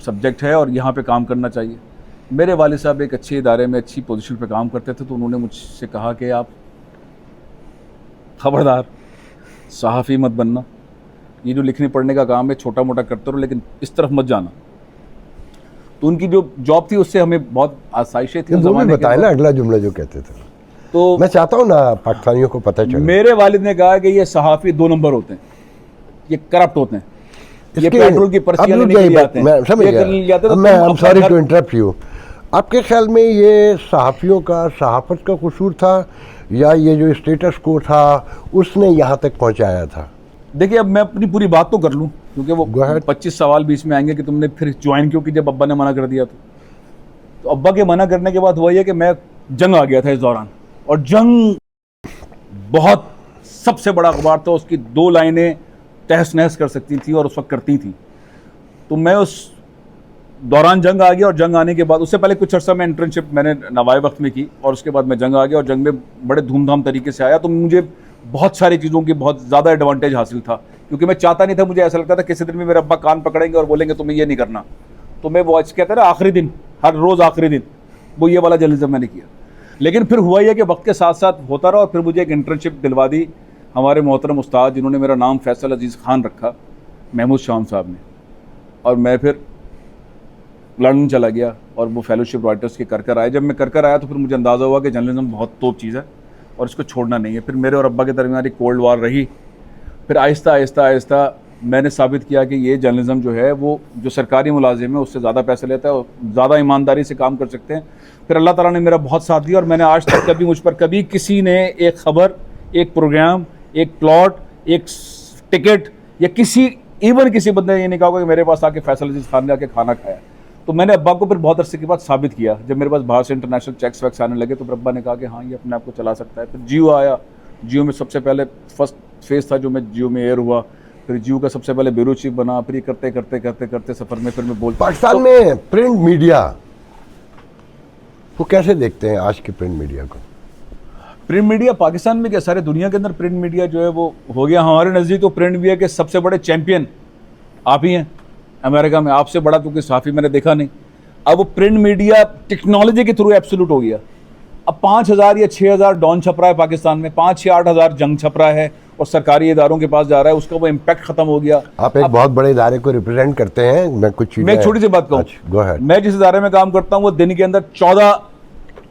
सब्जेक्ट है और यहाँ पे काम करना चाहिए। मेरे वालिद साहब एक अच्छे इदारे में अच्छी पोजीशन पे काम करते थे, तो उन्होंने मुझसे कहा कि आप खबरदार सहाफ़ी मत बनना, ये जो लिखने पढ़ने का काम है छोटा मोटा करते रहो, लेकिन इस तरफ मत जाना। तो उनकी जो जॉब थी उससे हमें बहुत आसाइशें थी। वो भी बताए ना अगला जुमला जो कहते थे, तो मैं चाहता हूँ ना पाकिस्तानियों को पता चले। मेरे वालिद ने कहा कि ये सहाफ़ी 2 नंबर होते हैं, ये करप्ट होते हैं, ये पेट्रोल की पर्चियां लेने के लिए आते हैं, मैं समझ ये करने के लिए आते हैं। गया। तो मैं तुम I'm sorry अपना to interrupt you। आपके ख्याल में ये सहाफ़ियों का, सहाफ़त का कसूर था या ये जो स्टेटस को था उसने यहाँ तक पहुँचाया था? देखिए, अब मैं अपनी पूरी बात तो कर लूँ, क्योंकि वो Go ahead। 25 सवाल बीच में आएंगे कि तुमने फिर ज्वाइन क्यों की जब अब्बा ने मना कर दिया। तो अब्बा के मना करने के बाद हुआ ये कि मैं जंग आ गया था इस दौरान, और जंग बहुत सबसे बड़ा अखबार था, उसकी 2 लाइनें तहस नहस कर सकती थी और उस वक्त करती थी। तो मैं उस दौरान जंग आ गया, और जंग आने के बाद उससे पहले कुछ अर्सा मैं इंटर्नशिप मैंने नवाए वक्त में की, और उसके बाद मैं जंग आ गया और जंग में बड़े धूमधाम तरीके से आया। तो मुझे बहुत सारी चीज़ों की बहुत ज़्यादा एडवांटेज हासिल था, क्योंकि मैं चाहता नहीं था, मुझे ऐसा लगता था किसी दिन में मेरे अब्बा कान पकड़ेंगे और बोलेंगे तुम्हें ये नहीं करना। तो मैं वो कहते हैं ना आखिरी दिन, हर रोज़ आखिरी दिन, वो ये वाला जर्नलिज्म मैंने किया। लेकिन फिर हुआ यह कि वक्त के साथ साथ होता रहा, और फिर मुझे एक इंटर्नशिप दिलवा दी हमारे मोहतरम उस्ताद, जिन्होंने मेरा नाम फैसल अजीज़ खान रखा, महमूद शाम साहब ने। और मैं फिर लंदन चला गया और वो फेलोशिप रॉयटर्स के कर आए। जब मैं कर आया तो फिर मुझे अंदाज़ा हुआ कि जर्नलिज्म बहुत तोप चीज़ है और इसको छोड़ना नहीं है। फिर मेरे और अब्बा के दरमियान एक कोल्ड वार रही। फिर आहिस्ता आहिस्ता आहिस्ता मैंने साबित किया कि ये जर्नलिज्म जो है वो जो सरकारी मुलाजिम है उससे ज़्यादा पैसे लेता है और ज़्यादा ईमानदारी से काम कर सकते हैं। फिर अल्लाह ताला ने मेरा बहुत साथ दिया, और मैंने आज तक कभी मुझ पर कभी किसी ने एक ख़बर, एक प्रोग्राम, एक प्लॉट, एक टिकट या इवन किसी बंदे ने ये नहीं कहा कि मेरे पास आके फैसल अजीज़ खान ने आके खाना खाया। तो मैंने अब्बा को फिर बहुत अरसे के बाद साबित किया। जब मेरे पास बाहर से इंटरनेशनल चेक्स वैक्स आने लगे तो फिर अब्बा ने कहा कि हाँ ये अपने आप को चला सकता है। फिर जियो आया, जियो में सबसे पहले फर्स्ट फेज़ था जो मैं जियो में एयर हुआ, फिर जियो का सबसे पहले ब्यूरो चीफ बना। फिर ये करते करते करते करते सफ़र में फिर मैं पाकिस्तान में प्रिंट मीडिया को कैसे देखते हैं आज के प्रिंट मीडिया को? प्रिंट मीडिया पाकिस्तान में क्या सारे दुनिया के अंदर प्रिंट मीडिया जो है वो हो गया। हमारे नज़दीक तो प्रिंट मीडिया के सबसे बड़े चैंपियन आप ही हैं अमेरिका में। आपसे बड़ा तो कोई साफ़ी मैंने देखा नहीं। अब वो प्रिंट मीडिया टेक्नोलॉजी के थ्रू एब्सोल्यूट हो गया। अब 5,000 या 6,000 डॉन छप रहा है पाकिस्तान में, 5 या 8,000 जंग छप रहा है और सरकारी इदारों के पास जा रहा है, उसका वो इम्पैक्ट खत्म हो गया। आप एक बहुत बड़े इदारे को रिप्रेजेंट करते हैं। मैं एक छोटी सी बात कहूँ, मैं जिस इदारे में काम करता हूँ वो दिन के अंदर 14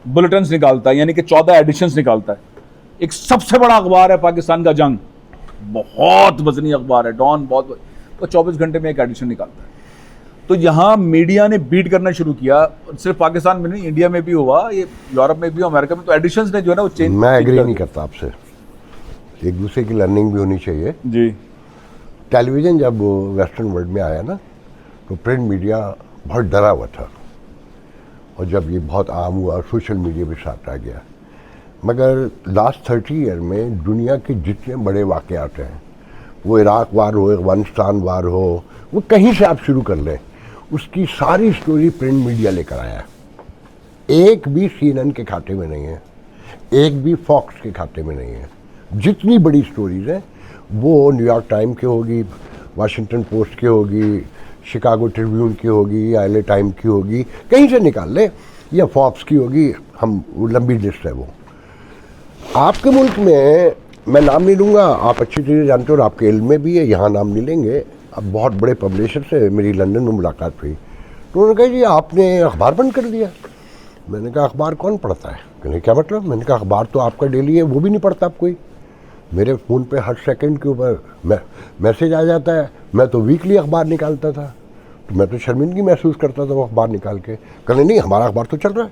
बुलेटिन्स निकालता है, यानी कि 14 एडिशंस निकालता है। एक सबसे बड़ा अखबार है पाकिस्तान का जंग, बहुत वजनी अखबार है डॉन, बहुत, वो 24 घंटे में एक एडिशन निकालता है। तो यहाँ मीडिया ने बीट करना शुरू किया, सिर्फ पाकिस्तान में नहीं, इंडिया में भी हुआ, ये यूरोप में भी, अमेरिका में। तो एडिशंस ने जो है ना वो चेंज। मैं एग्री नहीं करता आपसे, एक दूसरे की लर्निंग भी होनी चाहिए जी। टेलीविज़न जब वेस्टर्न वर्ल्ड में आया ना तो प्रिंट मीडिया बहुत डरा हुआ था, और जब ये बहुत आम हुआ सोशल मीडिया भी साथ आ गया। मगर लास्ट 30 ईयर में दुनिया के जितने बड़े वाक़यात हैं, वो इराक वार हो, अफगानिस्तान वार हो, वो कहीं से आप शुरू कर लें, उसकी सारी स्टोरी प्रिंट मीडिया लेकर आया। एक भी CNN के खाते में नहीं है, एक भी फॉक्स के खाते में नहीं है। जितनी बड़ी स्टोरीज हैं वो न्यूयॉर्क टाइम की होगी, वाशिंगटन पोस्ट की होगी, शिकागो ट्रिब्यून की होगी, LA टाइम की होगी, कहीं से निकाल ले, या फॉक्स की होगी, हम लंबी लिस्ट है वो। आपके मुल्क में मैं नाम नहीं लूँगा, आप अच्छी तरह जानते हो और आपके इल्म में भी है, यहाँ नाम नहीं लेंगे। अब बहुत बड़े पब्लिशर से मेरी लंदन में मुलाकात हुई तो उन्होंने कहा जी आपने अखबार बंद कर दिया। मैंने कहा अखबार कौन पढ़ता है? कहने क्या मतलब? मैंने कहा अखबार तो आपका डेली है, वो भी नहीं पढ़ता आप कोई। मेरे फ़ोन पे हर सेकंड के ऊपर मैसेज आ जाता है। मैं तो वीकली अखबार निकालता था, तो मैं तो शर्मिंदगी महसूस करता था वो अखबार निकाल के। कहने नहीं हमारा अखबार तो चल रहा है।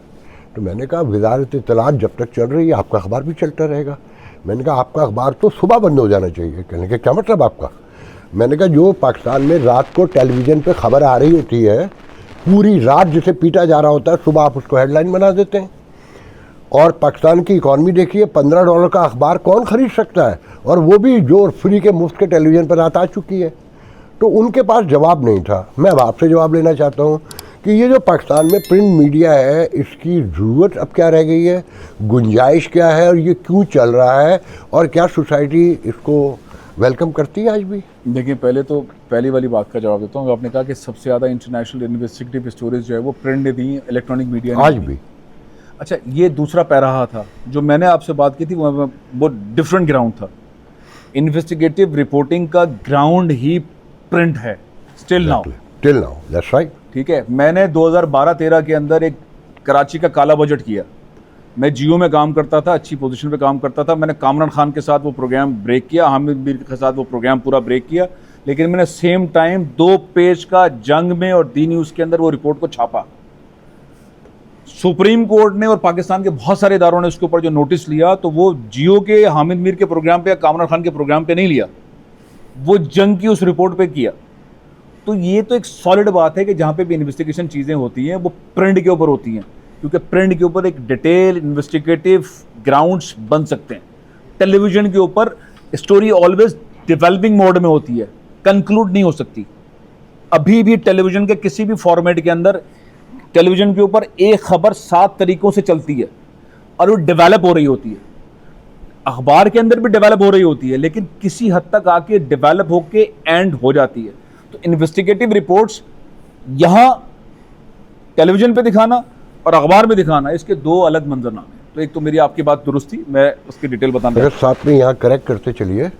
तो मैंने कहा वज़ारत इत्तलात जब तक चल रही है आपका अखबार भी चलता रहेगा। मैंने कहा आपका अखबार तो सुबह बंद हो जाना चाहिए। कहने के क्या मतलब आपका? मैंने कहा जो पाकिस्तान में रात को टेलीविज़न पे खबर आ रही होती है, पूरी रात जिसे पीटा जा रहा होता है, सुबह आप उसको हेडलाइन बना देते हैं। और पाकिस्तान की इकॉनमी देखिए, $15 का अखबार कौन ख़रीद सकता है, और वो भी जो फ्री के मुफ्त के टेलीविज़न पर रात आ चुकी है। तो उनके पास जवाब नहीं था। मैं अब आपसे जवाब लेना चाहता हूँ कि ये जो पाकिस्तान में प्रिंट मीडिया है, इसकी ज़रूरत अब क्या रह गई है, गुंजाइश क्या है, और ये क्यों चल रहा है, और क्या सोसाइटी इसको वेलकम करती है आज भी? देखिए, पहले तो पहली वाली बात का जवाब देता हूँ। आपने कहा कि सबसे ज़्यादा इंटरनेशनल इन्वेस्टिगेटिव स्टोरीज जो है वो प्रिंट ने दी, इलेक्ट्रॉनिक मीडिया ने आज दी। भी। अच्छा, ये दूसरा पैराहा था जो मैंने आपसे बात की थी, वो डिफरेंट ग्राउंड था। इन्वेस्टिगेटिव रिपोर्टिंग का ग्राउंड ही प्रिंट है, still now. Till now, that's right. ठीक है, मैंने 2012-13 के अंदर एक कराची का काला बजट किया। मैं जियो में काम करता था, अच्छी पोजीशन पे काम करता था। मैंने कामरान खान के साथ वो प्रोग्राम ब्रेक किया, हामिद मीर के साथ वो प्रोग्राम पूरा ब्रेक किया, लेकिन मैंने सेम टाइम 2 पेज का जंग में और डी न्यूज़ के अंदर वो रिपोर्ट को छापा। सुप्रीम कोर्ट ने और पाकिस्तान के बहुत सारे इदारों ने उसके ऊपर जो नोटिस लिया, तो वो जियो के हामिद मीर के प्रोग्राम पे या कामरान खान के प्रोग्राम पे नहीं लिया, वो जंग की उस रिपोर्ट पे किया। तो ये तो एक सॉलिड बात है कि जहाँ पे भी इन्वेस्टिगेशन चीज़ें होती हैं वो प्रिंट के ऊपर होती हैं, क्योंकि प्रिंट के ऊपर एक डिटेल इन्वेस्टिगेटिव ग्राउंड्स बन सकते हैं। टेलीविजन के ऊपर स्टोरी ऑलवेज डेवलपिंग मोड में होती है, कंक्लूड नहीं हो सकती। अभी भी टेलीविजन के किसी भी फॉर्मेट के अंदर टेलीविजन के ऊपर एक खबर 7 तरीकों से चलती है और वो डेवलप हो रही होती है। अखबार के अंदर भी डेवलप हो रही होती है, लेकिन किसी हद तक आके डेवलप होके एंड हो जाती है। तो इन्वेस्टिगेटिव रिपोर्ट्स यहाँ टेलीविजन पे दिखाना और अखबार में दिखाना, इसके 2 अलग मंजरनामे हैं। तो एक तो मेरी आपकी बात दुरुस्त थी, मैं उसकी डिटेल बताना अगर साथ में यहाँ करेक्ट करते चलिए।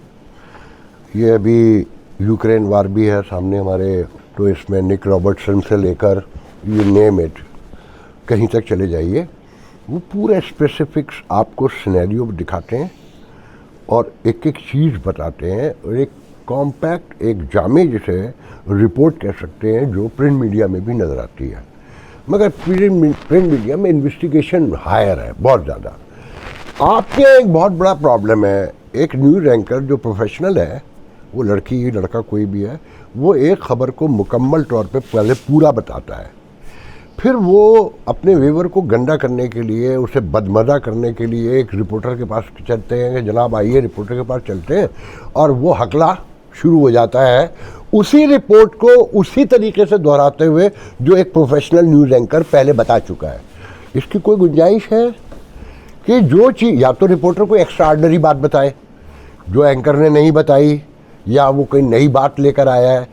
ये अभी यूक्रेन वार भी है सामने हमारे, तो इसमें निक रॉबर्टसन से लेकर यू नेम इट, कहीं तक चले जाइए, वो पूरे स्पेसिफिक्स आपको सिनेरियो दिखाते हैं और एक एक चीज़ बताते हैं, और एक कॉम्पैक्ट, एक जामे जिसे रिपोर्ट कह सकते हैं, जो प्रिंट मीडिया में भी नज़र आती है। मगर प्रिंट मीडिया में इन्वेस्टिगेशन हायर है बहुत ज़्यादा। आपके एक बहुत बड़ा प्रॉब्लम है, एक न्यूज़ एंकर जो प्रोफेशनल है, वो लड़की लड़का कोई भी है, वो एक ख़बर को मुकम्मल तौर पे पहले पूरा बताता है, फिर वो अपने व्यूअर को गंदा करने के लिए, उसे बदमज़ा करने के लिए एक रिपोर्टर के पास चलते हैं कि जनाब आइए, रिपोर्टर के पास चलते हैं, और वो हकला शुरू हो जाता है उसी रिपोर्ट को उसी तरीके से दोहराते हुए जो एक प्रोफेशनल न्यूज़ एंकर पहले बता चुका है। इसकी कोई गुंजाइश है कि जो चीज़, या तो रिपोर्टर को एक्स्ट्राऑर्डिनरी बात बताए जो एंकर ने नहीं बताई, या वो कोई नई बात लेकर आया है।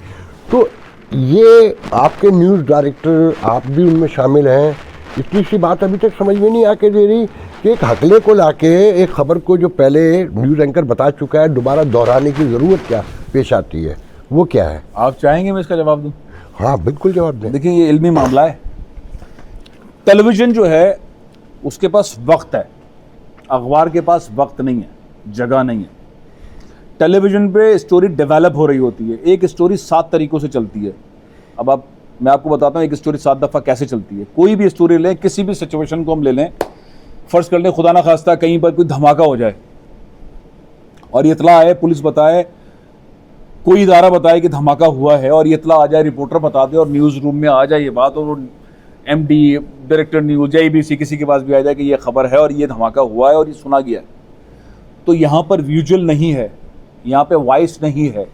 तो ये आपके न्यूज़ डायरेक्टर, आप भी उनमें शामिल हैं, इतनी सी बात अभी तक समझ में नहीं आके दे रही कि एक हकले को लाके एक खबर को जो पहले न्यूज़ एंकर बता चुका है दोबारा दोहराने की ज़रूरत क्या पेश आती है, वो क्या है? आप चाहेंगे मैं इसका जवाब दूं? हाँ बिल्कुल जवाब दें। देखिए, ये इल्मी मामला है। टेलीविजन जो है उसके पास वक्त है, अखबार के पास वक्त नहीं है, जगह नहीं है। टेलीविजन पे स्टोरी डेवलप हो रही होती है, एक स्टोरी 7 तरीकों से चलती है। अब मैं आपको बताता हूँ एक स्टोरी 7 दफ़ा कैसे चलती है। कोई भी स्टोरी लें, किसी भी सिचुएशन को हम ले लें, फ़र्ज़ कर लें खुदा ना खास्ता कहीं पर कोई धमाका हो जाए और ये इतला आए, पुलिस बताए, कोई इदारा बताए कि धमाका हुआ है, और ये इतला आ जाए, रिपोर्टर बता दे और न्यूज़ रूम में आ जाए ये बात, और MD, डायरेक्टर न्यूज़, JBC किसी के पास भी आ जाए कि ये खबर है और ये धमाका हुआ है और ये सुना गया है। तो यहाँ पर विजुअल नहीं है, यहाँ पे वॉइस नहीं है,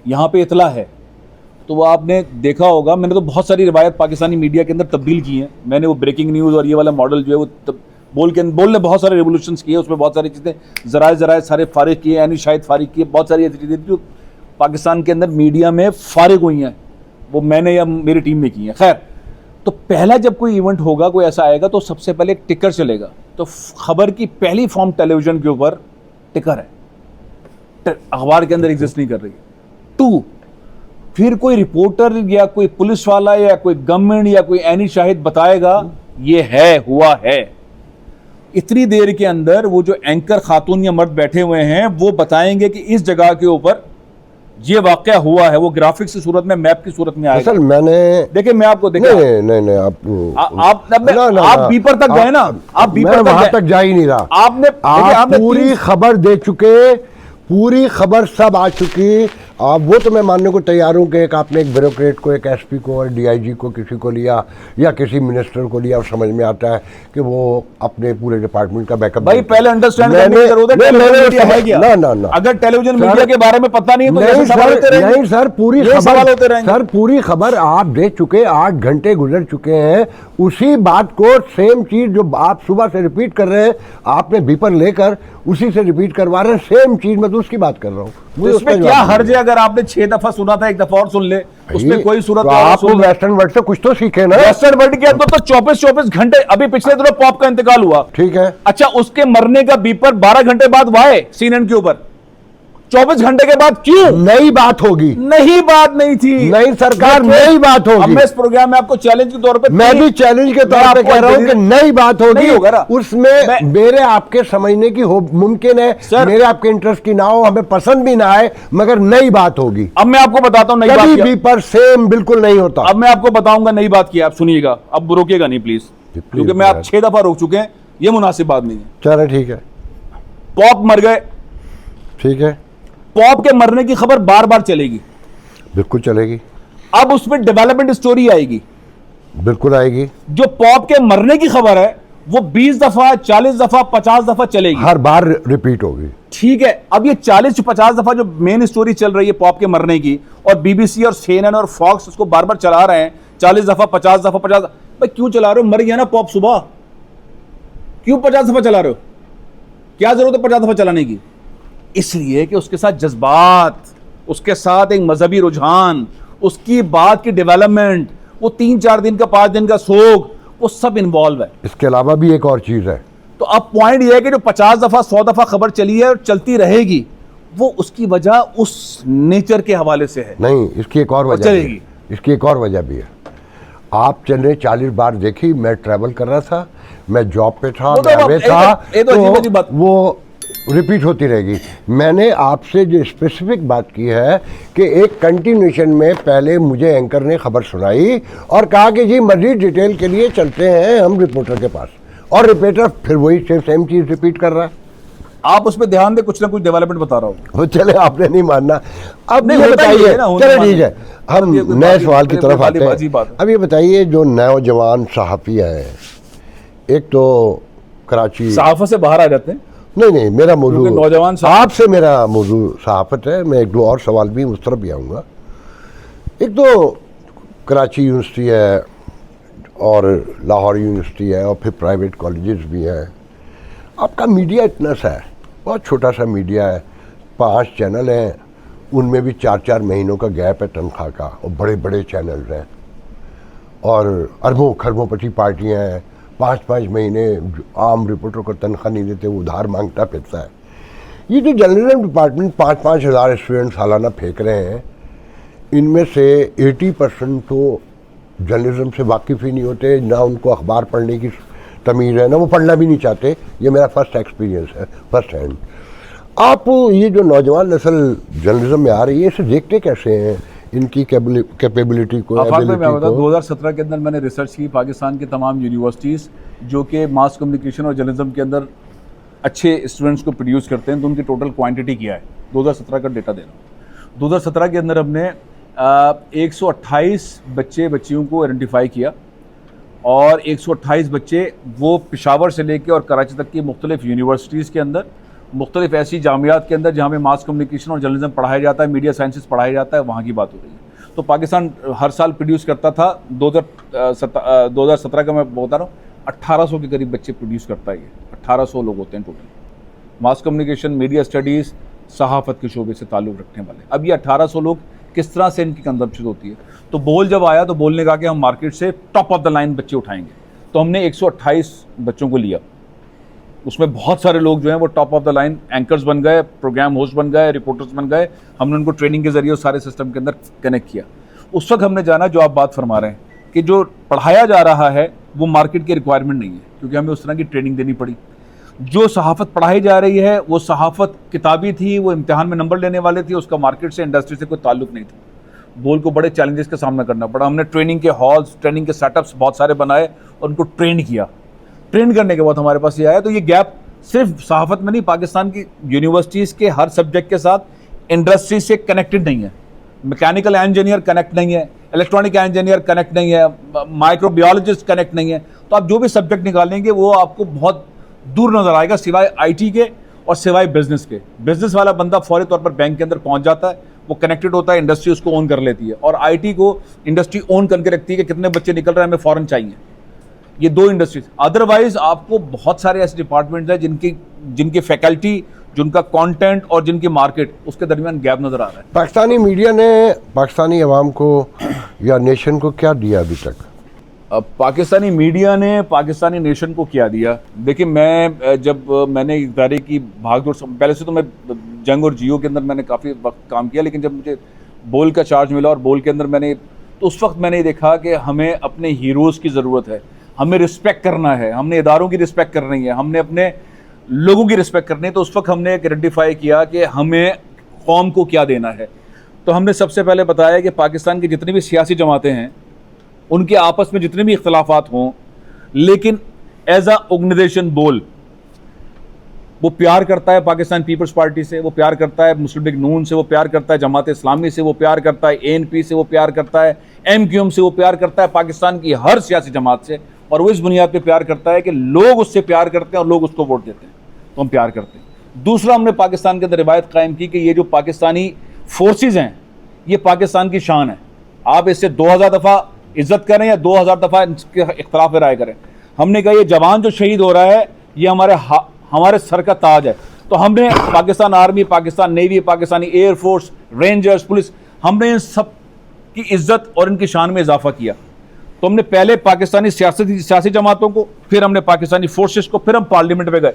यहाँ पे इतला है। तो वो आपने देखा होगा, मैंने तो बहुत सारी रिवायत पाकिस्तानी मीडिया के अंदर तब्दील की हैं। मैंने वो ब्रेकिंग न्यूज़ और ये वाला मॉडल जो है वो बोलने बहुत सारे रेवोल्यूशंस किए, उसमें बहुत सारी चीज़ें ज़राए सारे फारिग किए, यानी शायद फारिग किए, बहुत सारी ऐसी चीज़ें जो पाकिस्तान के अंदर मीडिया में फारिग हुई हैं, वो मैंने या मेरी टीम ने की हैं। खैर, तो पहला जब कोई इवेंट होगा, कोई ऐसा आएगा, तो सबसे पहले एक टिकर चलेगा। तो खबर की पहली फॉर्म टेलीविजन के ऊपर टिकर है, अखबार के अंदर एग्जिस्ट नहीं कर रही है। 2, फिर कोई रिपोर्टर या कोई पुलिस वाला या कोई गवर्नमेंट या कोई ऐनी शाहिद बताएगा ये है, हुआ है। इतनी देर के अंदर वो जो एंकर खातून या मर्द बैठे हुए हैं वो बताएंगे कि इस जगह के ऊपर ये वाकया हुआ है। वो ग्राफिक्स की सूरत में, मैप की सूरत में आएगा। असल मैंने देखिए, मैं आपको देखिए, नहीं आप बीपर तक गए ना, आप बीपर वहां तक जा ही नहीं रहा। आपने पूरी खबर दे चुके, पूरी खबर सब आ चुकी, आप वो तो मैं मानने को तैयार हूँ कि एक आपने एक ब्यूरोक्रेट को, एक एसपी को और डीआईजी को किसी को लिया या किसी मिनिस्टर को लिया, और समझ में आता है कि वो अपने पूरे डिपार्टमेंट का बैकअप। भाई पहले अंडरस्टैंड करने की जरूरत है, टेलीविजन मीडिया है क्या? ना अगर टेलीविजन मीडिया के बारे में पता नहीं है तो नहीं ऐसे सवाल होते रहेंगे। नहीं सर, पूरी सवाल होते रहेंगे। सर पूरी खबर आप दे चुके, 8 घंटे गुजर चुके हैं, उसी बात को सेम चीज जो आप सुबह से रिपीट कर रहे हैं, आपने बीपर लेकर उसी से रिपीट करवा रहे हैं सेम चीज। मैं तो उसकी बात कर रहा हूँ। तो इसमें क्या हर्ज है? अगर आपने 6 दफा सुना था, एक दफा और सुन ले, उसमें कोई सूरत तो आप वेस्टर्न वर्ल्ड से कुछ तो सीखे ना। वेस्टर्न वर्ल्ड के अंदर तो 24 घंटे, अभी पिछले दिनों पॉप का इंतकाल हुआ, ठीक है, अच्छा उसके मरने का बीपर 12 घंटे बाद वाए सीएनएन के ऊपर, 24 घंटे के बाद क्यों? नई बात होगी। नहीं बात नहीं थी, नई सरकार, नई बात अब होगी। मैं इस प्रोग्राम में आपको चैलेंज के तौर पे, मैं भी चैलेंज के तौर पे कह रहा हूं कि नई बात नहीं होगी, होगा ना। उसमें मेरे आपके समझने की हो मुमकिन है, सर, मेरे आपके इंटरेस्ट की ना हो, हमें पसंद भी ना आए, मगर नई बात होगी। अब मैं आपको बताता हूं नई बात कभी क्या। भी पर सेम बिल्कुल नहीं होता। अब मैं आपको बताऊंगा नई बात क्या, आप सुनिएगा, अब रोकिएगा नहीं प्लीज, क्योंकि मैं आप 6 दफा रोक चुके हैं, ये मुनासिब बात नहीं है। चलो ठीक है, पॉप मर गए, ठीक है, पॉप के मरने की खबर बार बार चलेगी, बिल्कुल चलेगी, अब उसमें डेवलपमेंट स्टोरी आएगी। बिल्कुल आएगी। जो पॉप के मरने की खबर है वो 20 दफा, 40 दफा, 50 दफा चलेगी, हर बार रिपीट होगी। ठीक है। अब ये 40 से 50 दफा जो मेन स्टोरी चल रही है पॉप के मरने की, और बीबीसी और CNN और फॉक्स उसको बार बार चला रहे हैं, 40 दफा, 50 दफा, 50, भाई क्यों चला रहे हो? मर गया ना पॉप सुबह, क्यों 50 दफा चला रहे हो? क्या जरूरत है 50 दफा चलाने की? इसलिए कि उसके साथ जज्बात, उसके साथ एक मजहबी रुझान, उसकी बात की डेवलपमेंट, वो 3-4 दिन का, 5 दिन का सोग, वो सब इन्वॉल्व है। इसके अलावा भी एक और चीज है। तो अब पॉइंट ये है कि जो 50 दफा, 100 दफा खबर चली है और चलती रहेगी, वो उसकी वजह उस नेचर के हवाले से है। नहीं, इसकी एक और वजह भी चलेगी। है। इसकी एक और वजह भी है। आप चले 40 बार देखी, मैं ट्रैवल कर रहा था, मैं जॉब पे था, वो तो मैं अवे था, ये तो अजीब बात, वो रिपीट होती रहेगी। मैंने आपसे जो स्पेसिफिक बात की है कि एक कंटिन्यूएशन में पहले मुझे एंकर ने खबर सुनाई और कहा कि जी मजीद डिटेल के लिए चलते हैं हम रिपोर्टर के पास, और रिपोर्टर फिर वही सेम चीज रिपीट कर रहा है। आप उस पर ध्यान दे, कुछ ना कुछ डेवलपमेंट बता रहा हूँ। वो चले, आपने नहीं मानना। अब नहीं, ये होता ही बताइए, है ना, होने चलो वाली ठीक है, हम ये कोई नए बात- सवाल की कोई तरफ बात- आते बाजी बात हैं। है। अब ये बताइए, जो नौजवान सहाफ़ी हैं, एक तो कराची, सहाफत से बाहर आ जाते हैं। नहीं, मेरा मौजूद क्योंकि नौजवान आपसे मेरा मौजूद सहाफ़त है। मैं एक दो और सवाल भी उस तरफ भी आऊँगा। एक तो कराची यूनिवर्सिटी है और लाहौर यूनिवर्सिटी है और फिर प्राइवेट कॉलेजेस भी हैं। आपका मीडिया इतना सा है, बहुत छोटा सा मीडिया है, 5 चैनल हैं, उनमें भी 4-4 महीनों का गैप है तनख्वाह का, और बड़े बड़े चैनल हैं, और अरबों खरबों-पति पार्टियाँ हैं, 5-5 महीने आम रिपोर्टर को तनख्वाह नहीं देते, वो उधार मांगता फिरता है। ये जो जर्नलिज्म डिपार्टमेंट 5-5 हज़ार स्टूडेंट सालाना फेंक रहे हैं, इनमें से 80% तो जर्नलिज्म से वाकिफ़ ही नहीं होते, ना उनको अखबार पढ़ने की तमीज़ है, ना वो पढ़ना भी नहीं चाहते। ये मेरा फर्स्ट एक्सपीरियंस है, फर्स्ट हैंड। आप ये जो नौजवान नस्ल जर्नलिज्म में आ रही है, इसे देखते कैसे हैं, इनकी कैपेबिलिटी को, एबिलिटी को? 2017 के अंदर मैंने रिसर्च की पाकिस्तान के तमाम यूनिवर्सिटीज़ जो कि मास कम्युनिकेशन और जर्नलिज्म के अंदर अच्छे स्टूडेंट्स को प्रोड्यूस करते हैं, तो उनकी टोटल क्वांटिटी क्या है, 2017 का डेटा दे रहा हूँ। 2017 के अंदर हमने 128 बच्चियों को आइडेंटिफाई किया, और 128 बच्चे वो पेशावर से लेके और कराची तक की मुख्तलिफ यूनिवर्सिटीज़ के अंदर, मुख्तलिफ ऐसी जामियात के अंदर जहाँ में मास कम्युनिकेशन और जर्नलिज्म पढ़ाया जाता है, मीडिया साइंसेस पढ़ाया जाता है, वहाँ की बात हो रही है। तो पाकिस्तान हर साल प्रोड्यूस करता था, 2017 का मैं बता रहा हूँ, 1800 के करीब बच्चे प्रोड्यूस करता है। ये 1800 लोग होते हैं total, mass communication, media studies, सहाफ़त के शोबे से ताल्लुक़ रखने वाले। अब ये 1800 लोग किस तरह से इनकी कंजप्शन होती है? तो बोल जब आया तो बोल ने कहा कि हम मार्केट से टॉप ऑफ द लाइन बच्चे उठाएंगे, तो हमने 128 बच्चों को लिया। उसमें बहुत सारे लोग जो हैं वो top of the line anchors बन गए, प्रोग्राम होस्ट बन गए, रिपोर्टर्स बन गए। हमने उनको ट्रेनिंग के ज़रिए सारे सिस्टम के अंदर कनेक्ट किया। उस वक्त हमने जाना, जो आप बात फरमा रहे हैं कि जो पढ़ाया जा रहा है वो मार्केट की रिक्वायरमेंट नहीं है, क्योंकि हमें उस तरह की ट्रेनिंग देनी पड़ी। जो सहाफ़त पढ़ाई जा रही है वो सहाफ़त किताबी थी, वो इम्तिहान में नंबर लेने वाले थी, उसका मार्केट से, इंडस्ट्री से कोई ताल्लुक़ नहीं था। बोल को बड़े चैलेंजेस का सामना करना पड़ा। हमने ट्रेनिंग के हॉल्स, ट्रेनिंग के सेटअप्स बहुत सारे बनाए और उनको ट्रेन किया। ट्रेन करने के बाद हमारे पास ये आया। तो ये गैप सिर्फ सहाफ़त में नहीं, पाकिस्तान की यूनिवर्सिटीज़ के हर सब्जेक्ट के साथ इंडस्ट्री से कनेक्टेड नहीं है, मैकेनिकल इंजीनियर कनेक्ट नहीं है, इलेक्ट्रॉनिक इंजीनियर कनेक्ट नहीं है, माइक्रोबायोलॉजिस्ट कनेक्ट नहीं है, तो आप जो भी सब्जेक्ट निकालेंगे वो आपको बहुत दूर नजर आएगा सिवाय आईटी के और सिवाय बिजनेस के। बिजनेस वाला बंदा फौरी तौर पर बैंक के अंदर पहुंच जाता है, वो कनेक्टेड होता है, इंडस्ट्री उसको ओन कर लेती है, और आईटी को इंडस्ट्री ओन करके रखती है कि कितने बच्चे निकल रहे हैं, हमें फॉरेन चाहिए। ये दो इंडस्ट्रीज, अदरवाइज आपको बहुत सारे ऐसे डिपार्टमेंट्स हैं जिनकी फैकल्टी, जिनका कंटेंट और जिनकी मार्केट, उसके दरमियान गैप नजर आ रहा है। पाकिस्तानी मीडिया ने पाकिस्तानी अवाम को या नेशन को क्या दिया अभी तक? अब पाकिस्तानी मीडिया ने पाकिस्तानी नेशन को क्या दिया? देखिए, मैंने इदारे की भागदौड़, पहले से तो मैं जंग और जियो के अंदर मैंने काफ़ी वक्त काम किया, लेकिन जब मुझे बोल का चार्ज मिला और बोल के अंदर तो उस वक्त मैंने देखा कि हमें अपने हीरोज़ की ज़रूरत है, हमें रिस्पेक्ट करना है, हमने इदारों की रिस्पेक्ट करनी है, हमने अपने लोगों की रिस्पेक्ट करनी है। तो उस वक्त हमने एक आइडेंटिफाई किया कि हमें कौम को क्या देना है। तो हमने सबसे पहले बताया कि पाकिस्तान की जितनी भी सियासी जमातें हैं, उनके आपस में जितने भी इख्तलाफात हों, लेकिन एज अ ऑर्गेनाइजेशन बोल वो प्यार करता है पाकिस्तान पीपल्स पार्टी से, वो प्यार करता है मुस्लिम लीग नून से, वो प्यार करता है जमात इस्लामी से, वो प्यार करता है एएनपी से, वो प्यार करता है एमक्यूएम से, वो प्यार करता है पाकिस्तान की हर सियासी जमात से, और वो इस बुनियाद पे प्यार करता है कि लोग उससे प्यार करते हैं और लोग उसको वोट देते हैं, तो हम प्यार करते हैं। दूसरा, हमने पाकिस्तान के अंदर रिवायत कायम की कि ये जो पाकिस्तानी फोर्सेज हैं, ये पाकिस्तान की शान है। आप इससे 2000 दफ़ा इज्जत करें या 2000 दफ़ा इख्तलाफ राय करें, हमने कहा ये जवान जो शहीद हो रहा है ये हमारे सर का ताज है। तो हमने Pakistan army, Pakistan navy, Pakistani air force, rangers, police, हमने इन सब की इज्जत और इनकी शान में इजाफा किया। तो हमने पहले पाकिस्तानी सियासी जमातों को, फिर हमने पाकिस्तानी फोर्सेस को, फिर हम पार्लियामेंट में गए,